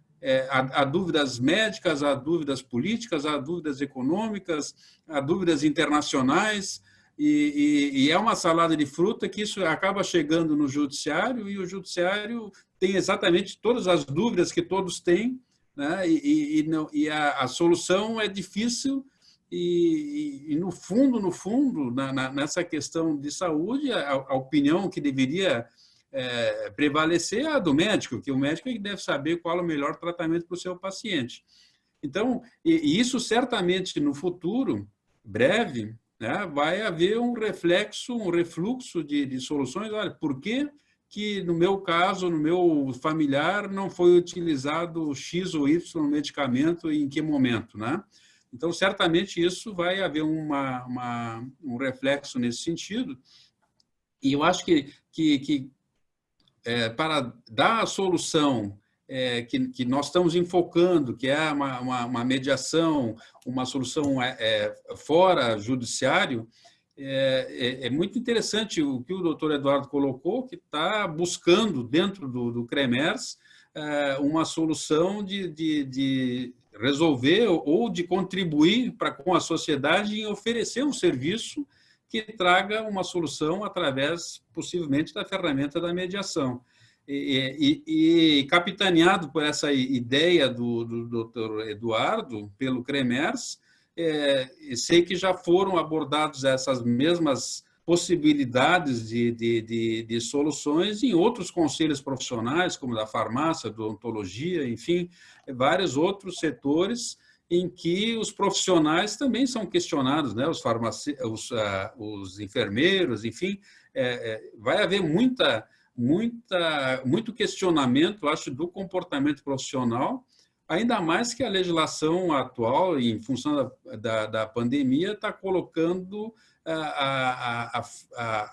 Há dúvidas médicas, há dúvidas políticas, há dúvidas econômicas, há dúvidas internacionais, e é uma salada de fruta que isso acaba chegando no judiciário, e o judiciário tem exatamente todas as dúvidas que todos têm, né? E a solução é difícil, e no fundo, nessa questão de saúde, a opinião que deveria prevalecer a do médico, que o médico deve saber qual é o melhor tratamento para o seu paciente. Então, e isso certamente no futuro, breve, né, vai haver um refluxo de soluções. Olha, por que no meu caso, no meu familiar, não foi utilizado X ou Y medicamento e em que momento, né? Então, certamente isso vai haver um reflexo nesse sentido. E eu acho que para dar a solução que nós estamos enfocando, que é uma mediação, uma solução fora judiciário, é muito interessante o que o doutor Eduardo colocou, que está buscando, dentro do CREMERS, uma solução de resolver ou de contribuir com a sociedade em oferecer um serviço que traga uma solução através, possivelmente, da ferramenta da mediação. E capitaneado por essa ideia do Dr. Eduardo, pelo CREMERS, sei que já foram abordadas essas mesmas possibilidades de soluções em outros conselhos profissionais, como da farmácia, da odontologia, enfim, vários outros setores em que os profissionais também são questionados, né? Os enfermeiros, enfim, vai haver muito questionamento, acho, do comportamento profissional, ainda mais que a legislação atual, em função da pandemia, está colocando a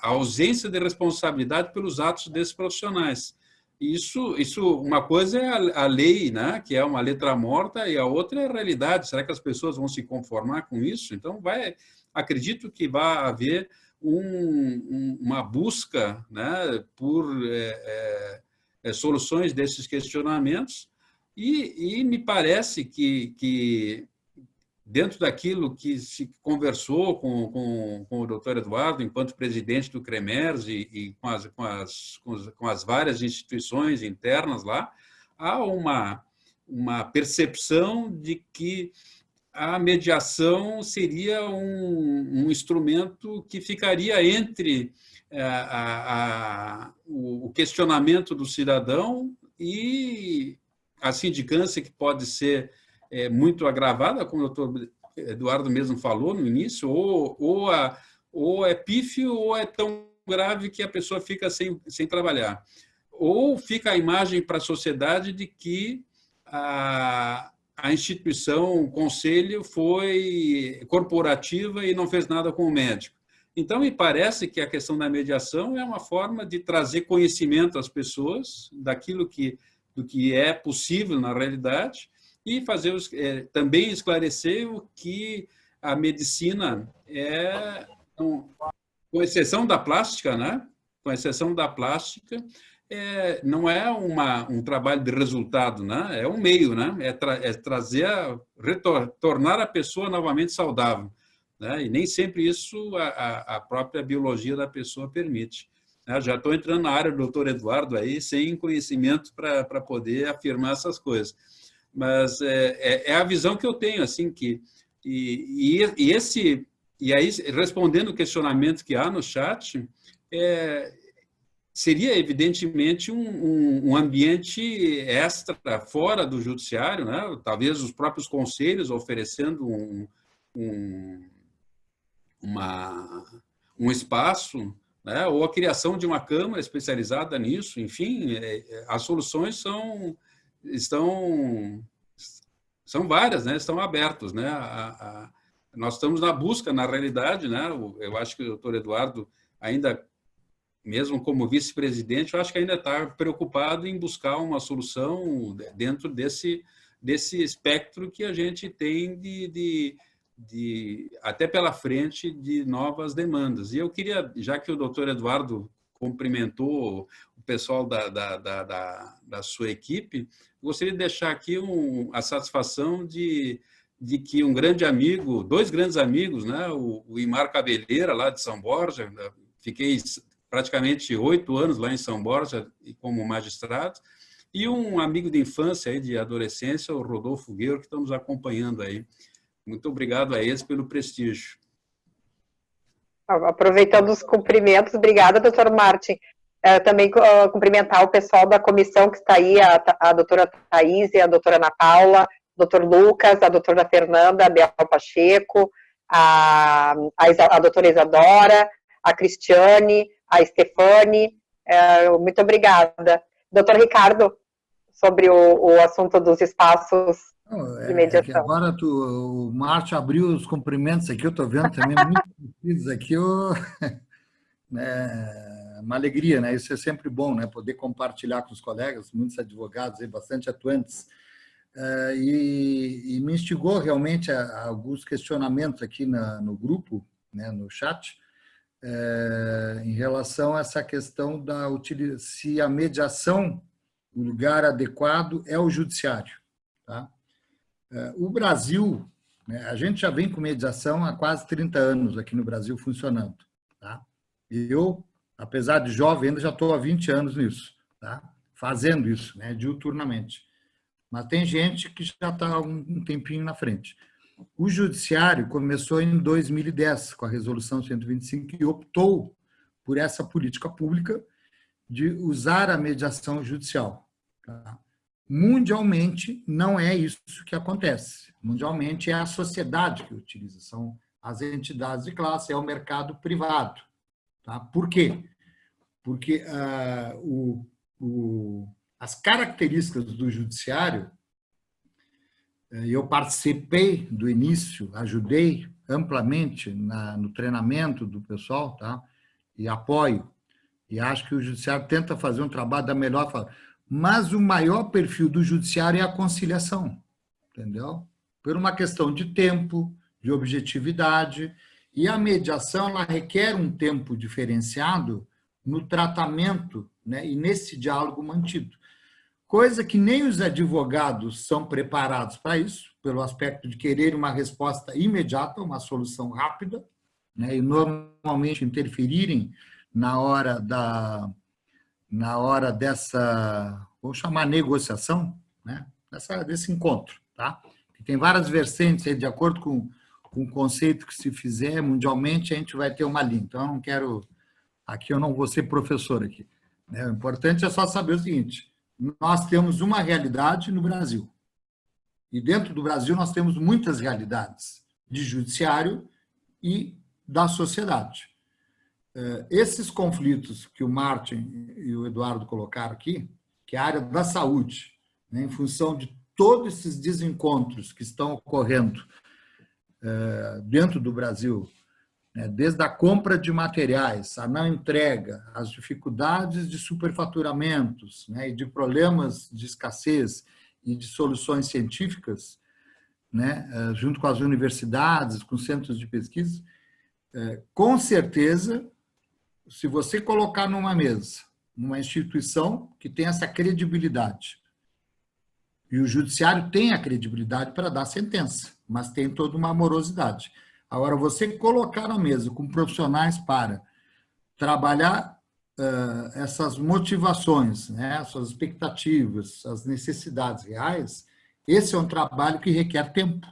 ausência de responsabilidade pelos atos desses profissionais. Isso, uma coisa é a lei, né, que é uma letra morta, e a outra é a realidade. Será que as pessoas vão se conformar com isso? Então, acredito que vai haver uma busca, né, por soluções desses questionamentos, e me parece que dentro daquilo que se conversou com o doutor Eduardo, enquanto presidente do CREMERS, e com as várias instituições internas lá, há uma percepção de que a mediação seria um instrumento que ficaria entre o questionamento do cidadão e a sindicância, que pode ser muito agravada, como o doutor Eduardo mesmo falou no início, ou é pífio ou é tão grave que a pessoa fica sem trabalhar. Ou fica a imagem para a sociedade de que a instituição, o conselho, foi corporativa e não fez nada com o médico. Então, me parece que a questão da mediação é uma forma de trazer conhecimento às pessoas do que é possível na realidade e fazer também esclarecer o que a medicina é, com exceção da plástica, né? Com exceção da plástica, não é um trabalho de resultado, né? É um meio, né? Tornar a pessoa novamente saudável, né? E nem sempre isso a própria biologia da pessoa permite. Já estou entrando na área do doutor Eduardo aí, sem conhecimento para poder afirmar essas coisas. Mas é a visão que eu tenho, assim, e aí, respondendo o questionamento que há no chat, seria, evidentemente, um ambiente extra, fora do judiciário, né? Talvez os próprios conselhos oferecendo um espaço, né? Ou a criação de uma câmara especializada nisso. Enfim, as soluções são várias, né? Estão abertas, né? Nós estamos na busca, na realidade, né? Eu acho que o doutor Eduardo ainda, mesmo como vice-presidente, eu acho que ainda está preocupado em buscar uma solução dentro desse espectro que a gente tem até pela frente, de novas demandas. E eu queria, já que o doutor Eduardo cumprimentou o pessoal da sua equipe, gostaria de deixar aqui a satisfação de que um grande amigo, dois grandes amigos, né, o Imar Cabeleira, lá de São Borja, fiquei praticamente 8 anos lá em São Borja como magistrado, e um amigo de infância, aí, de adolescência, o Rodolfo Guerreiro, que estamos acompanhando aí. Muito obrigado a eles pelo prestígio. Aproveitando os cumprimentos, obrigada, doutor Martin. Também cumprimentar o pessoal da comissão que está aí, a doutora Thaís e a doutora Ana Paula, o doutor Lucas, a doutora Fernanda, a Bel Pacheco, a doutora Isadora, a Cristiane, a Stefane, muito obrigada. Doutor Ricardo, sobre o assunto dos espaços de mediação. Agora o Márcio abriu os cumprimentos aqui, eu estou vendo também muitos aqui, uma alegria, né? Isso é sempre bom, né? Poder compartilhar com os colegas, muitos advogados aí, bastante atuantes, e me instigou realmente a alguns questionamentos aqui no grupo, né? No chat, em relação a essa questão se a mediação, o lugar adequado é o judiciário, tá? O Brasil, né, a gente já vem com mediação há quase 30 anos aqui no Brasil funcionando, tá? E eu, apesar de jovem, ainda já estou há 20 anos nisso, tá? Fazendo isso, né, diuturnamente. Mas tem gente que já está um tempinho na frente. O judiciário começou em 2010, com a Resolução 125, e optou por essa política pública de usar a mediação judicial, tá? Mundialmente, não é isso que acontece. Mundialmente, é a sociedade que utiliza, são as entidades de classe, é o mercado privado. Tá? Por quê? Porque as características do judiciário, eu participei do início, ajudei amplamente no treinamento do pessoal, tá? E apoio. E acho que o judiciário tenta fazer um trabalho da melhor forma. Mas o maior perfil do judiciário é a conciliação, entendeu? Por uma questão de tempo, de objetividade, e a mediação ela requer um tempo diferenciado no tratamento, né, e nesse diálogo mantido. Coisa que nem os advogados são preparados para isso, pelo aspecto de querer uma resposta imediata, uma solução rápida, né, e normalmente interferirem na hora dessa, vou chamar negociação, né? Desse encontro, tá? Tem várias vertentes aí, de acordo com o conceito que se fizer mundialmente, a gente vai ter uma linha. Então, eu não quero, aqui eu não vou ser professor aqui, né? O importante é só saber o seguinte: nós temos uma realidade no Brasil, e dentro do Brasil nós temos muitas realidades de judiciário e da sociedade. Esses conflitos que o Martin e o Eduardo colocaram aqui, que é a área da saúde, né, em função de todos esses desencontros que estão ocorrendo dentro do Brasil, né, desde a compra de materiais, a não entrega, as dificuldades de superfaturamentos, né, e de problemas de escassez e de soluções científicas, né, junto com as universidades, com centros de pesquisa, com certeza, se você colocar numa mesa, numa instituição que tem essa credibilidade, e o judiciário tem a credibilidade para dar sentença, mas tem toda uma morosidade. Agora, você colocar na mesa com profissionais para trabalhar essas motivações, né, essas expectativas, as necessidades reais, esse é um trabalho que requer tempo.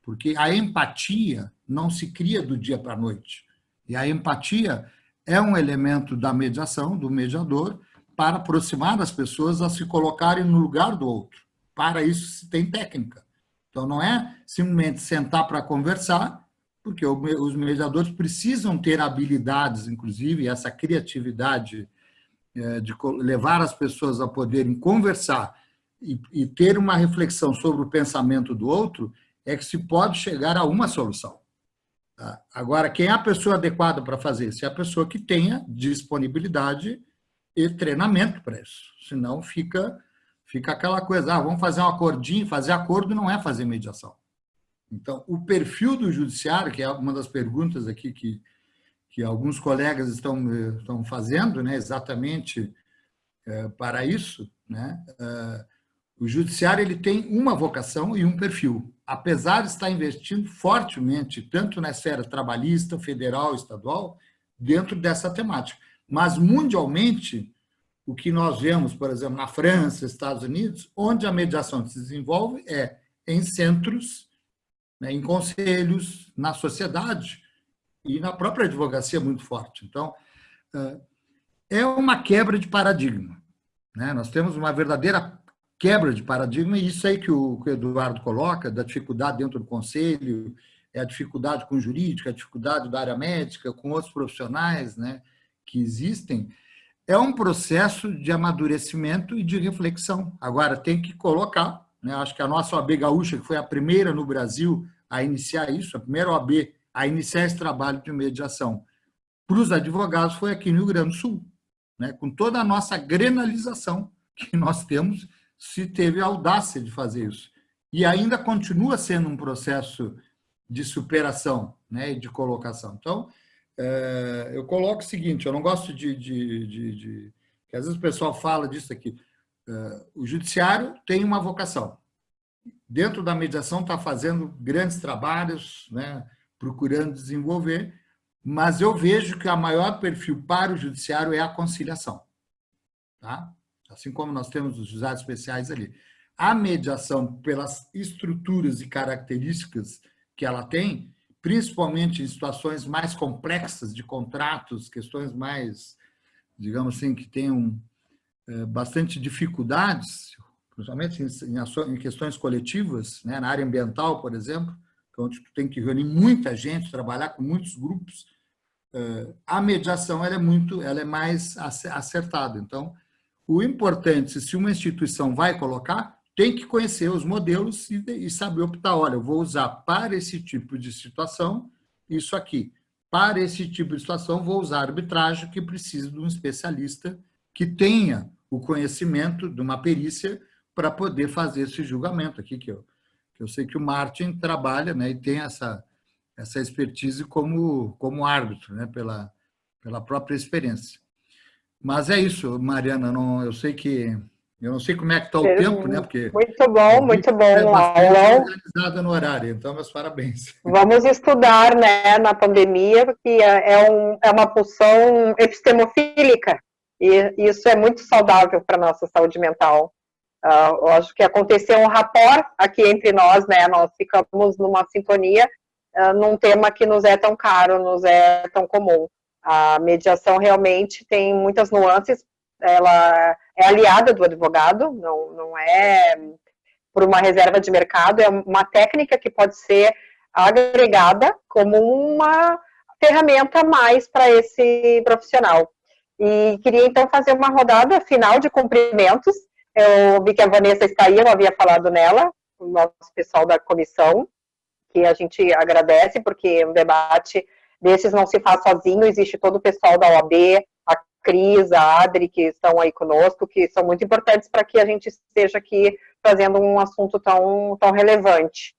Porque a empatia não se cria do dia para a noite. E a empatia é um elemento da mediação, do mediador, para aproximar as pessoas a se colocarem no lugar do outro. Para isso se tem técnica. Então, não é simplesmente sentar para conversar, porque os mediadores precisam ter habilidades, inclusive, essa criatividade de levar as pessoas a poderem conversar e ter uma reflexão sobre o pensamento do outro, é que se pode chegar a uma solução. Agora, quem é a pessoa adequada para fazer isso? É a pessoa que tenha disponibilidade e treinamento para isso. Senão fica aquela coisa, vamos fazer um acordinho, fazer acordo não é fazer mediação. Então, o perfil do judiciário, que é uma das perguntas aqui que alguns colegas estão fazendo, né, exatamente para isso, né, o judiciário ele tem uma vocação e um perfil, apesar de estar investindo fortemente, tanto na esfera trabalhista, federal, estadual, dentro dessa temática. Mas, mundialmente, o que nós vemos, por exemplo, na França, Estados Unidos, onde a mediação se desenvolve é em centros, né, em conselhos, na sociedade e na própria advocacia muito forte. Então, é uma quebra de paradigma, né? Nós temos uma verdadeira quebra de paradigma, e isso aí que o Eduardo coloca, da dificuldade dentro do conselho, é a dificuldade com o jurídico, a dificuldade da área médica, com outros profissionais, né, que existem, é um processo de amadurecimento e de reflexão. Agora, tem que colocar, né, acho que a nossa OAB Gaúcha, que foi a primeira no Brasil a iniciar isso, a primeira OAB a iniciar esse trabalho de mediação para os advogados, foi aqui no Rio Grande do Sul, né, com toda a nossa grenalização que nós temos, se teve a audácia de fazer isso. E ainda continua sendo um processo de superação, né, e de colocação. Então, eu coloco o seguinte, eu não gosto que às vezes o pessoal fala disso aqui. O judiciário tem uma vocação. Dentro da mediação está fazendo grandes trabalhos, né, procurando desenvolver, mas eu vejo que o maior perfil para o judiciário é a conciliação. Tá? Assim como nós temos os juizados especiais ali. A mediação, pelas estruturas e características que ela tem, principalmente em situações mais complexas de contratos, questões mais, digamos assim, que tenham bastante dificuldades, principalmente em questões coletivas, né, na área ambiental, por exemplo, onde tu tem que reunir muita gente, trabalhar com muitos grupos, a mediação ela é mais acertada. Então, o importante, se uma instituição vai colocar, tem que conhecer os modelos e saber optar. Olha, eu vou usar para esse tipo de situação isso aqui. Para esse tipo de situação, vou usar arbitragem, que precisa de um especialista que tenha o conhecimento de uma perícia para poder fazer esse julgamento aqui, que eu sei que o Martin trabalha, né, e tem essa expertise como árbitro, né, pela própria experiência. Mas é isso, Mariana, eu sei que... Eu não sei como é que está o tempo, né? Porque muito bom, é bastante organizada no horário, então, meus parabéns. Vamos estudar, né, na pandemia, porque é uma pulsão epistemofílica, e isso é muito saudável para a nossa saúde mental. Eu acho que aconteceu um rapport aqui entre nós, né? Nós ficamos numa sintonia num tema que nos é tão caro, nos é tão comum. A mediação realmente tem muitas nuances, ela é aliada do advogado, não é por uma reserva de mercado, é uma técnica que pode ser agregada como uma ferramenta a mais para esse profissional. E queria, então, fazer uma rodada final de cumprimentos. Eu vi que a Vanessa está aí, eu havia falado nela, o nosso pessoal da comissão, que a gente agradece, porque um debate desses não se faz sozinho, existe todo o pessoal da OAB, a Cris, a Adri, que estão aí conosco, que são muito importantes para que a gente esteja aqui fazendo um assunto tão relevante.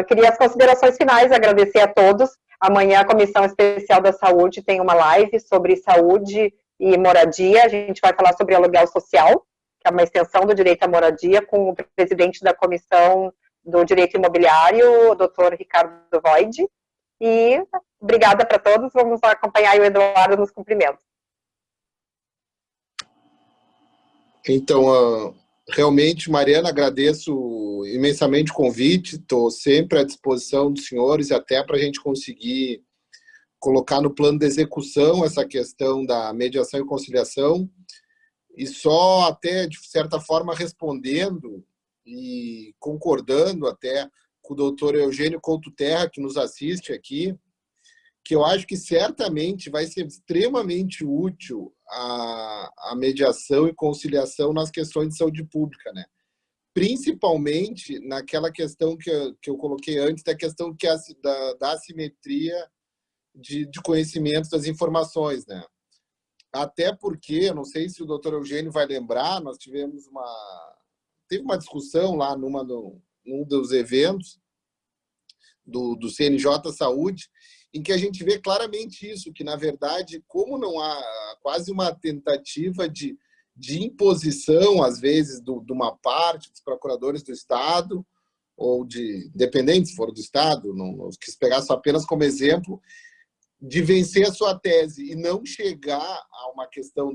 Queria as considerações finais, agradecer a todos. Amanhã a Comissão Especial da Saúde tem uma live sobre saúde e moradia. A gente vai falar sobre aluguel social, que é uma extensão do direito à moradia, com o presidente da Comissão do Direito Imobiliário, o Dr. Ricardo Void. E obrigada para todos. Vamos acompanhar o Eduardo nos cumprimentos. Então, realmente, Mariana, agradeço imensamente o convite, estou sempre à disposição dos senhores, até para a gente conseguir colocar no plano de execução essa questão da mediação e conciliação, e só até, de certa forma, respondendo e concordando até com o doutor Eugênio Couto Terra, que nos assiste aqui, que eu acho que certamente vai ser extremamente útil a mediação e conciliação nas questões de saúde pública, né? Principalmente naquela questão que eu coloquei antes, da questão que da assimetria de conhecimento das informações, né? Até porque, não sei se o doutor Eugênio vai lembrar, nós teve uma discussão lá num dos eventos do CNJ Saúde, em que a gente vê claramente isso, que, na verdade, como não há quase uma tentativa de imposição, às vezes, de uma parte dos procuradores do Estado, ou dependente, se for do Estado, não quis pegar só apenas como exemplo, de vencer a sua tese e não chegar a uma questão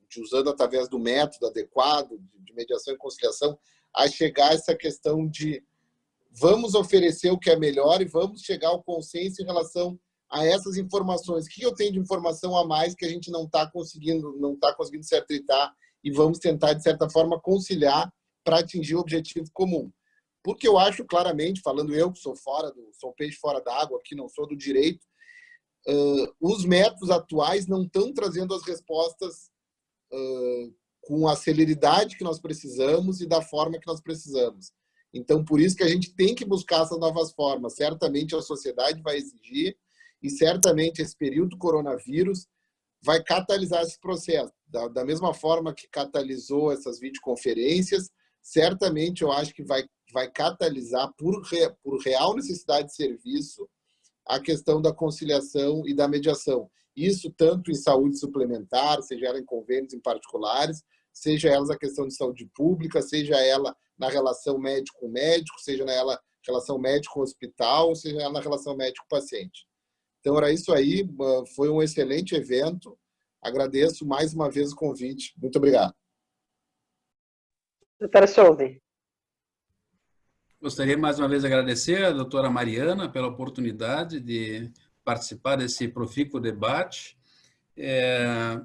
de usando através do método adequado, de mediação e conciliação, a chegar a essa questão de vamos oferecer o que é melhor e vamos chegar ao consenso em relação a essas informações. O que eu tenho de informação a mais que a gente não está conseguindo se atritar e vamos tentar, de certa forma, conciliar para atingir o objetivo comum. Porque eu acho claramente, falando eu que sou peixe fora d'água, que não sou do direito, os métodos atuais não estão trazendo as respostas com a celeridade que nós precisamos e da forma que nós precisamos. Então, por isso que a gente tem que buscar essas novas formas. Certamente a sociedade vai exigir e certamente esse período do coronavírus vai catalisar esse processo. Da mesma forma que catalisou essas videoconferências, certamente eu acho que vai catalisar, por real necessidade de serviço, a questão da conciliação e da mediação. Isso tanto em saúde suplementar, seja ela em convênios em particulares, seja ela a questão de saúde pública, seja ela na relação médico-médico, seja na relação médico-hospital, seja ela na relação médico-paciente. Então, era isso aí. Foi um excelente evento. Agradeço mais uma vez o convite. Muito obrigado. Doutora Souza. Gostaria mais uma vez de agradecer a doutora Mariana pela oportunidade de participar desse profícuo debate, e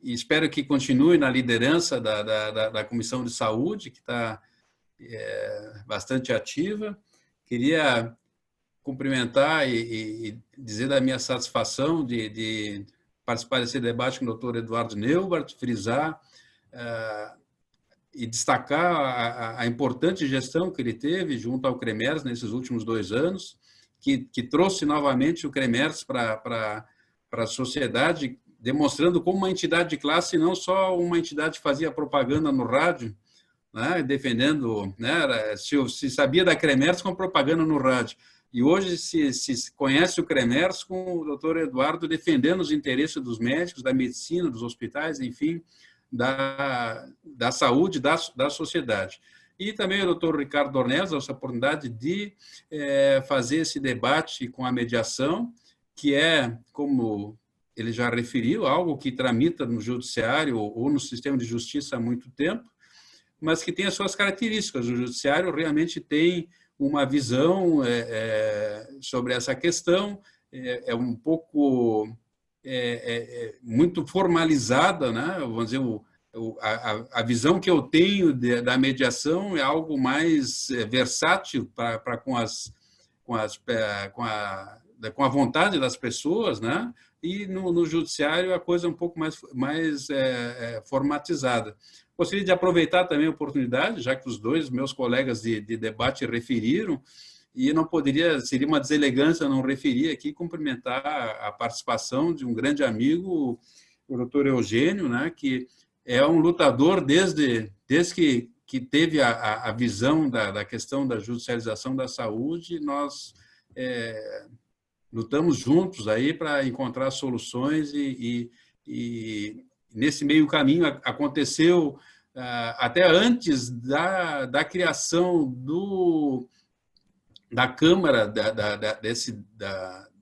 espero que continue na liderança da Comissão de Saúde, que está bastante ativa. Queria cumprimentar e dizer da minha satisfação de participar desse debate com o doutor Eduardo Neubart, frisar e destacar a importante gestão que ele teve junto ao CREMERS nesses últimos 2 anos, que trouxe novamente o CREMERS para a sociedade, demonstrando como uma entidade de classe, não só uma entidade que fazia propaganda no rádio, né, defendendo, né, se sabia da CREMERS com propaganda no rádio. E hoje se conhece o CREMERS com o doutor Eduardo defendendo os interesses dos médicos, da medicina, dos hospitais, enfim, da saúde, da sociedade. E também o doutor Ricardo Dornelles, essa oportunidade de fazer esse debate com a mediação, que é, como ele já referiu, algo que tramita no judiciário ou no sistema de justiça há muito tempo, mas que tem as suas características. O judiciário realmente tem uma visão sobre essa questão, um pouco muito formalizada, né? Vamos dizer, a visão que eu tenho da mediação é algo mais versátil para com a vontade das pessoas, né? E no judiciário a coisa é um pouco mais formatizada. Gostaria de aproveitar também a oportunidade, já que os dois meus colegas de debate referiram, e não seria uma deselegância não referir aqui, cumprimentar a participação de um grande amigo, o doutor Eugênio, né, que é um lutador desde que teve a visão da questão da judicialização da saúde. Nós lutamos juntos aí para encontrar soluções e nesse meio caminho aconteceu, até antes da criação da Câmara,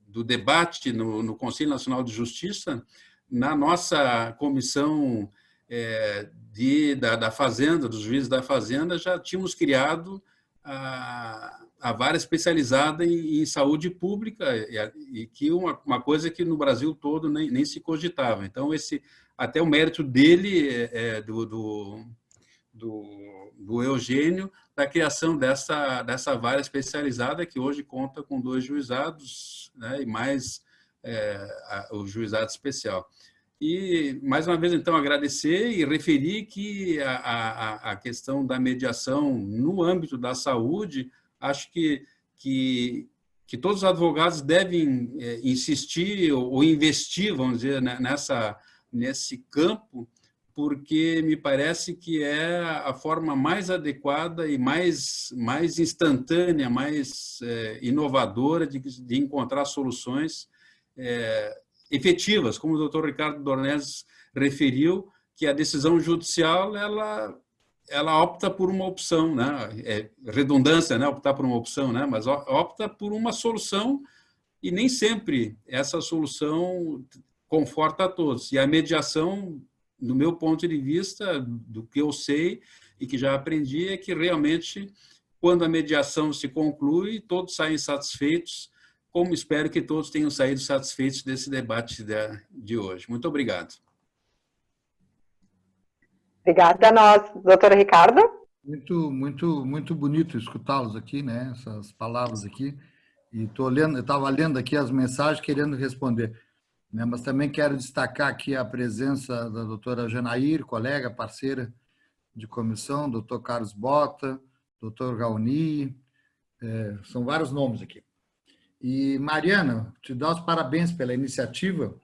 do debate no Conselho Nacional de Justiça, na nossa comissão da Fazenda, dos juízes da Fazenda, já tínhamos criado a vara especializada em saúde pública, e que uma coisa que no Brasil todo nem se cogitava. Então, até o mérito dele, do Eugênio, da criação dessa vara especializada, que hoje conta com 2 juizados, né, e mais o juizado especial. E, mais uma vez, então, agradecer e referir que a questão da mediação no âmbito da saúde, acho que todos os advogados devem insistir ou investir, vamos dizer, nesse campo, porque me parece que é a forma mais adequada e mais instantânea, mais inovadora de encontrar soluções efetivas, como o doutor Ricardo Dornelles referiu, que a decisão judicial ela opta por uma opção, né? Redundância, né? Optar por uma opção, né? Mas opta por uma solução, e nem sempre essa solução conforta a todos. E a mediação, do meu ponto de vista, do que eu sei e que já aprendi, é que realmente, quando a mediação se conclui, todos saem satisfeitos, como espero que todos tenham saído satisfeitos desse debate de hoje. Muito obrigado. Obrigada a nós, doutora Ricardo. Muito bonito escutá-los aqui, né? Essas palavras aqui. E eu estava lendo aqui as mensagens, querendo responder, né? Mas também quero destacar aqui a presença da doutora Janair, colega, parceira de comissão, doutor Carlos Bota, doutor Raoni, são vários nomes aqui. E, Mariana, te dou os parabéns pela iniciativa,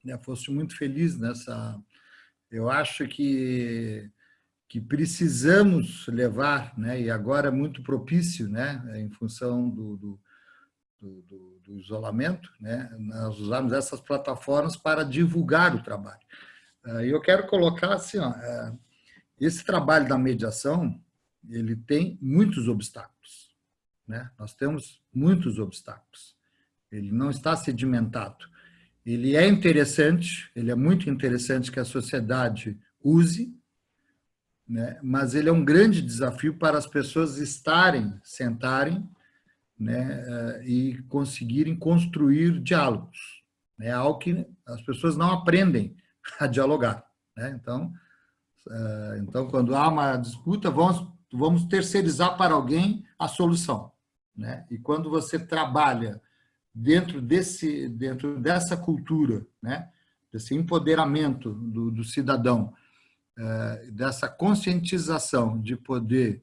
né? Foste muito feliz nessa... Eu acho que precisamos levar, né? E agora é muito propício, né? Em função do isolamento, né? Nós usamos essas plataformas para divulgar o trabalho. E eu quero colocar assim, ó, esse trabalho da mediação, ele tem muitos obstáculos, né? Nós temos muitos obstáculos. Ele não está sedimentado. Ele é interessante, ele é muito interessante que a sociedade use, né? Mas ele é um grande desafio para as pessoas sentarem, né? E conseguirem construir diálogos. É algo que as pessoas não aprendem a dialogar, né? Então, quando há uma disputa, vamos terceirizar para alguém a solução, né? E quando você trabalha dentro dessa cultura, né? Desse empoderamento do cidadão, dessa conscientização de poder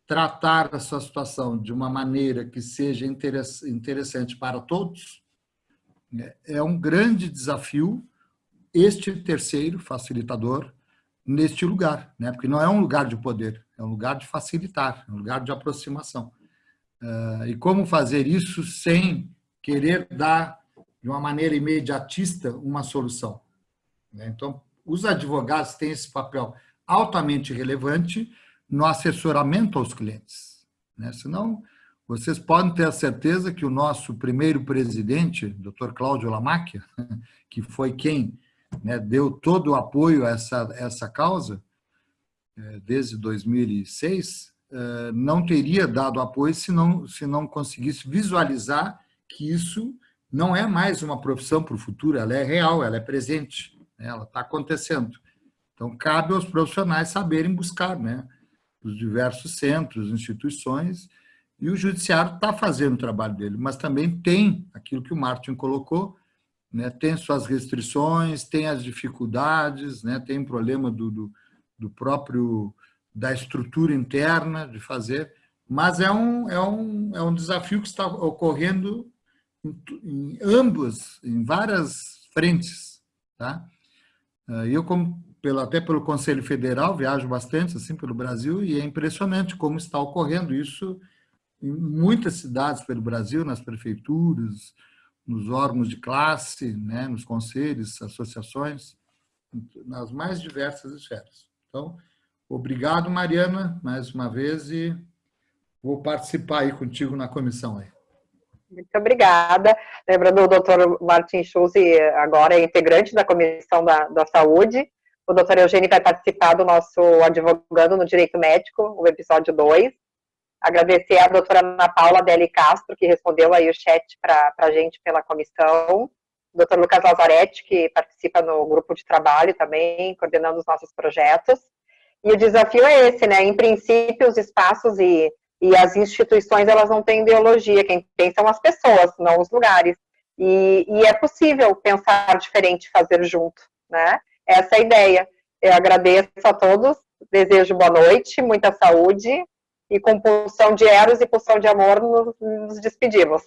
tratar a sua situação de uma maneira que seja interessante para todos, né? É um grande desafio este terceiro facilitador neste lugar, né? Porque não é um lugar de poder, é um lugar de facilitar, é um lugar de aproximação. E como fazer isso sem querer dar, de uma maneira imediatista, uma solução, né? Então, os advogados têm esse papel altamente relevante no assessoramento aos clientes, né? Senão, vocês podem ter a certeza que o nosso primeiro presidente, Dr. Cláudio Lamacchia, que foi quem, né, deu todo o apoio a essa causa, desde 2006, não teria dado apoio se não conseguisse visualizar que isso não é mais uma profissão para o futuro, ela é real, ela é presente, né? Ela está acontecendo. Então, cabe aos profissionais saberem buscar, né, os diversos centros, instituições, e o judiciário está fazendo o trabalho dele, mas também tem aquilo que o Martin colocou, né, tem suas restrições, tem as dificuldades, né, tem o problema do próprio, da estrutura interna de fazer, mas é um desafio que está ocorrendo em ambos, em várias frentes, tá? Eu, até pelo Conselho Federal, viajo bastante assim pelo Brasil e é impressionante como está ocorrendo isso em muitas cidades pelo Brasil, nas prefeituras, nos órgãos de classe, né, nos conselhos, associações, nas mais diversas esferas. Então, obrigado, Mariana, mais uma vez, e vou participar aí contigo na comissão aí. Muito obrigada. Lembrando, o doutor Martin Schulz agora é integrante da Comissão da Saúde. O doutor Eugênio vai participar do nosso Advogando no Direito Médico, o episódio 2. Agradecer à doutora Ana Paula Deli Castro, que respondeu aí o chat para a gente pela comissão. O doutor Lucas Lazaretti, que participa no grupo de trabalho também, coordenando os nossos projetos. E o desafio é esse, né? Em princípio, os espaços e as instituições, elas não têm ideologia, quem tem são as pessoas, não os lugares. E é possível pensar diferente, fazer junto, né? Essa é a ideia. Eu agradeço a todos, desejo boa noite, muita saúde, e com pulsão de eros e pulsão de amor nos despedimos.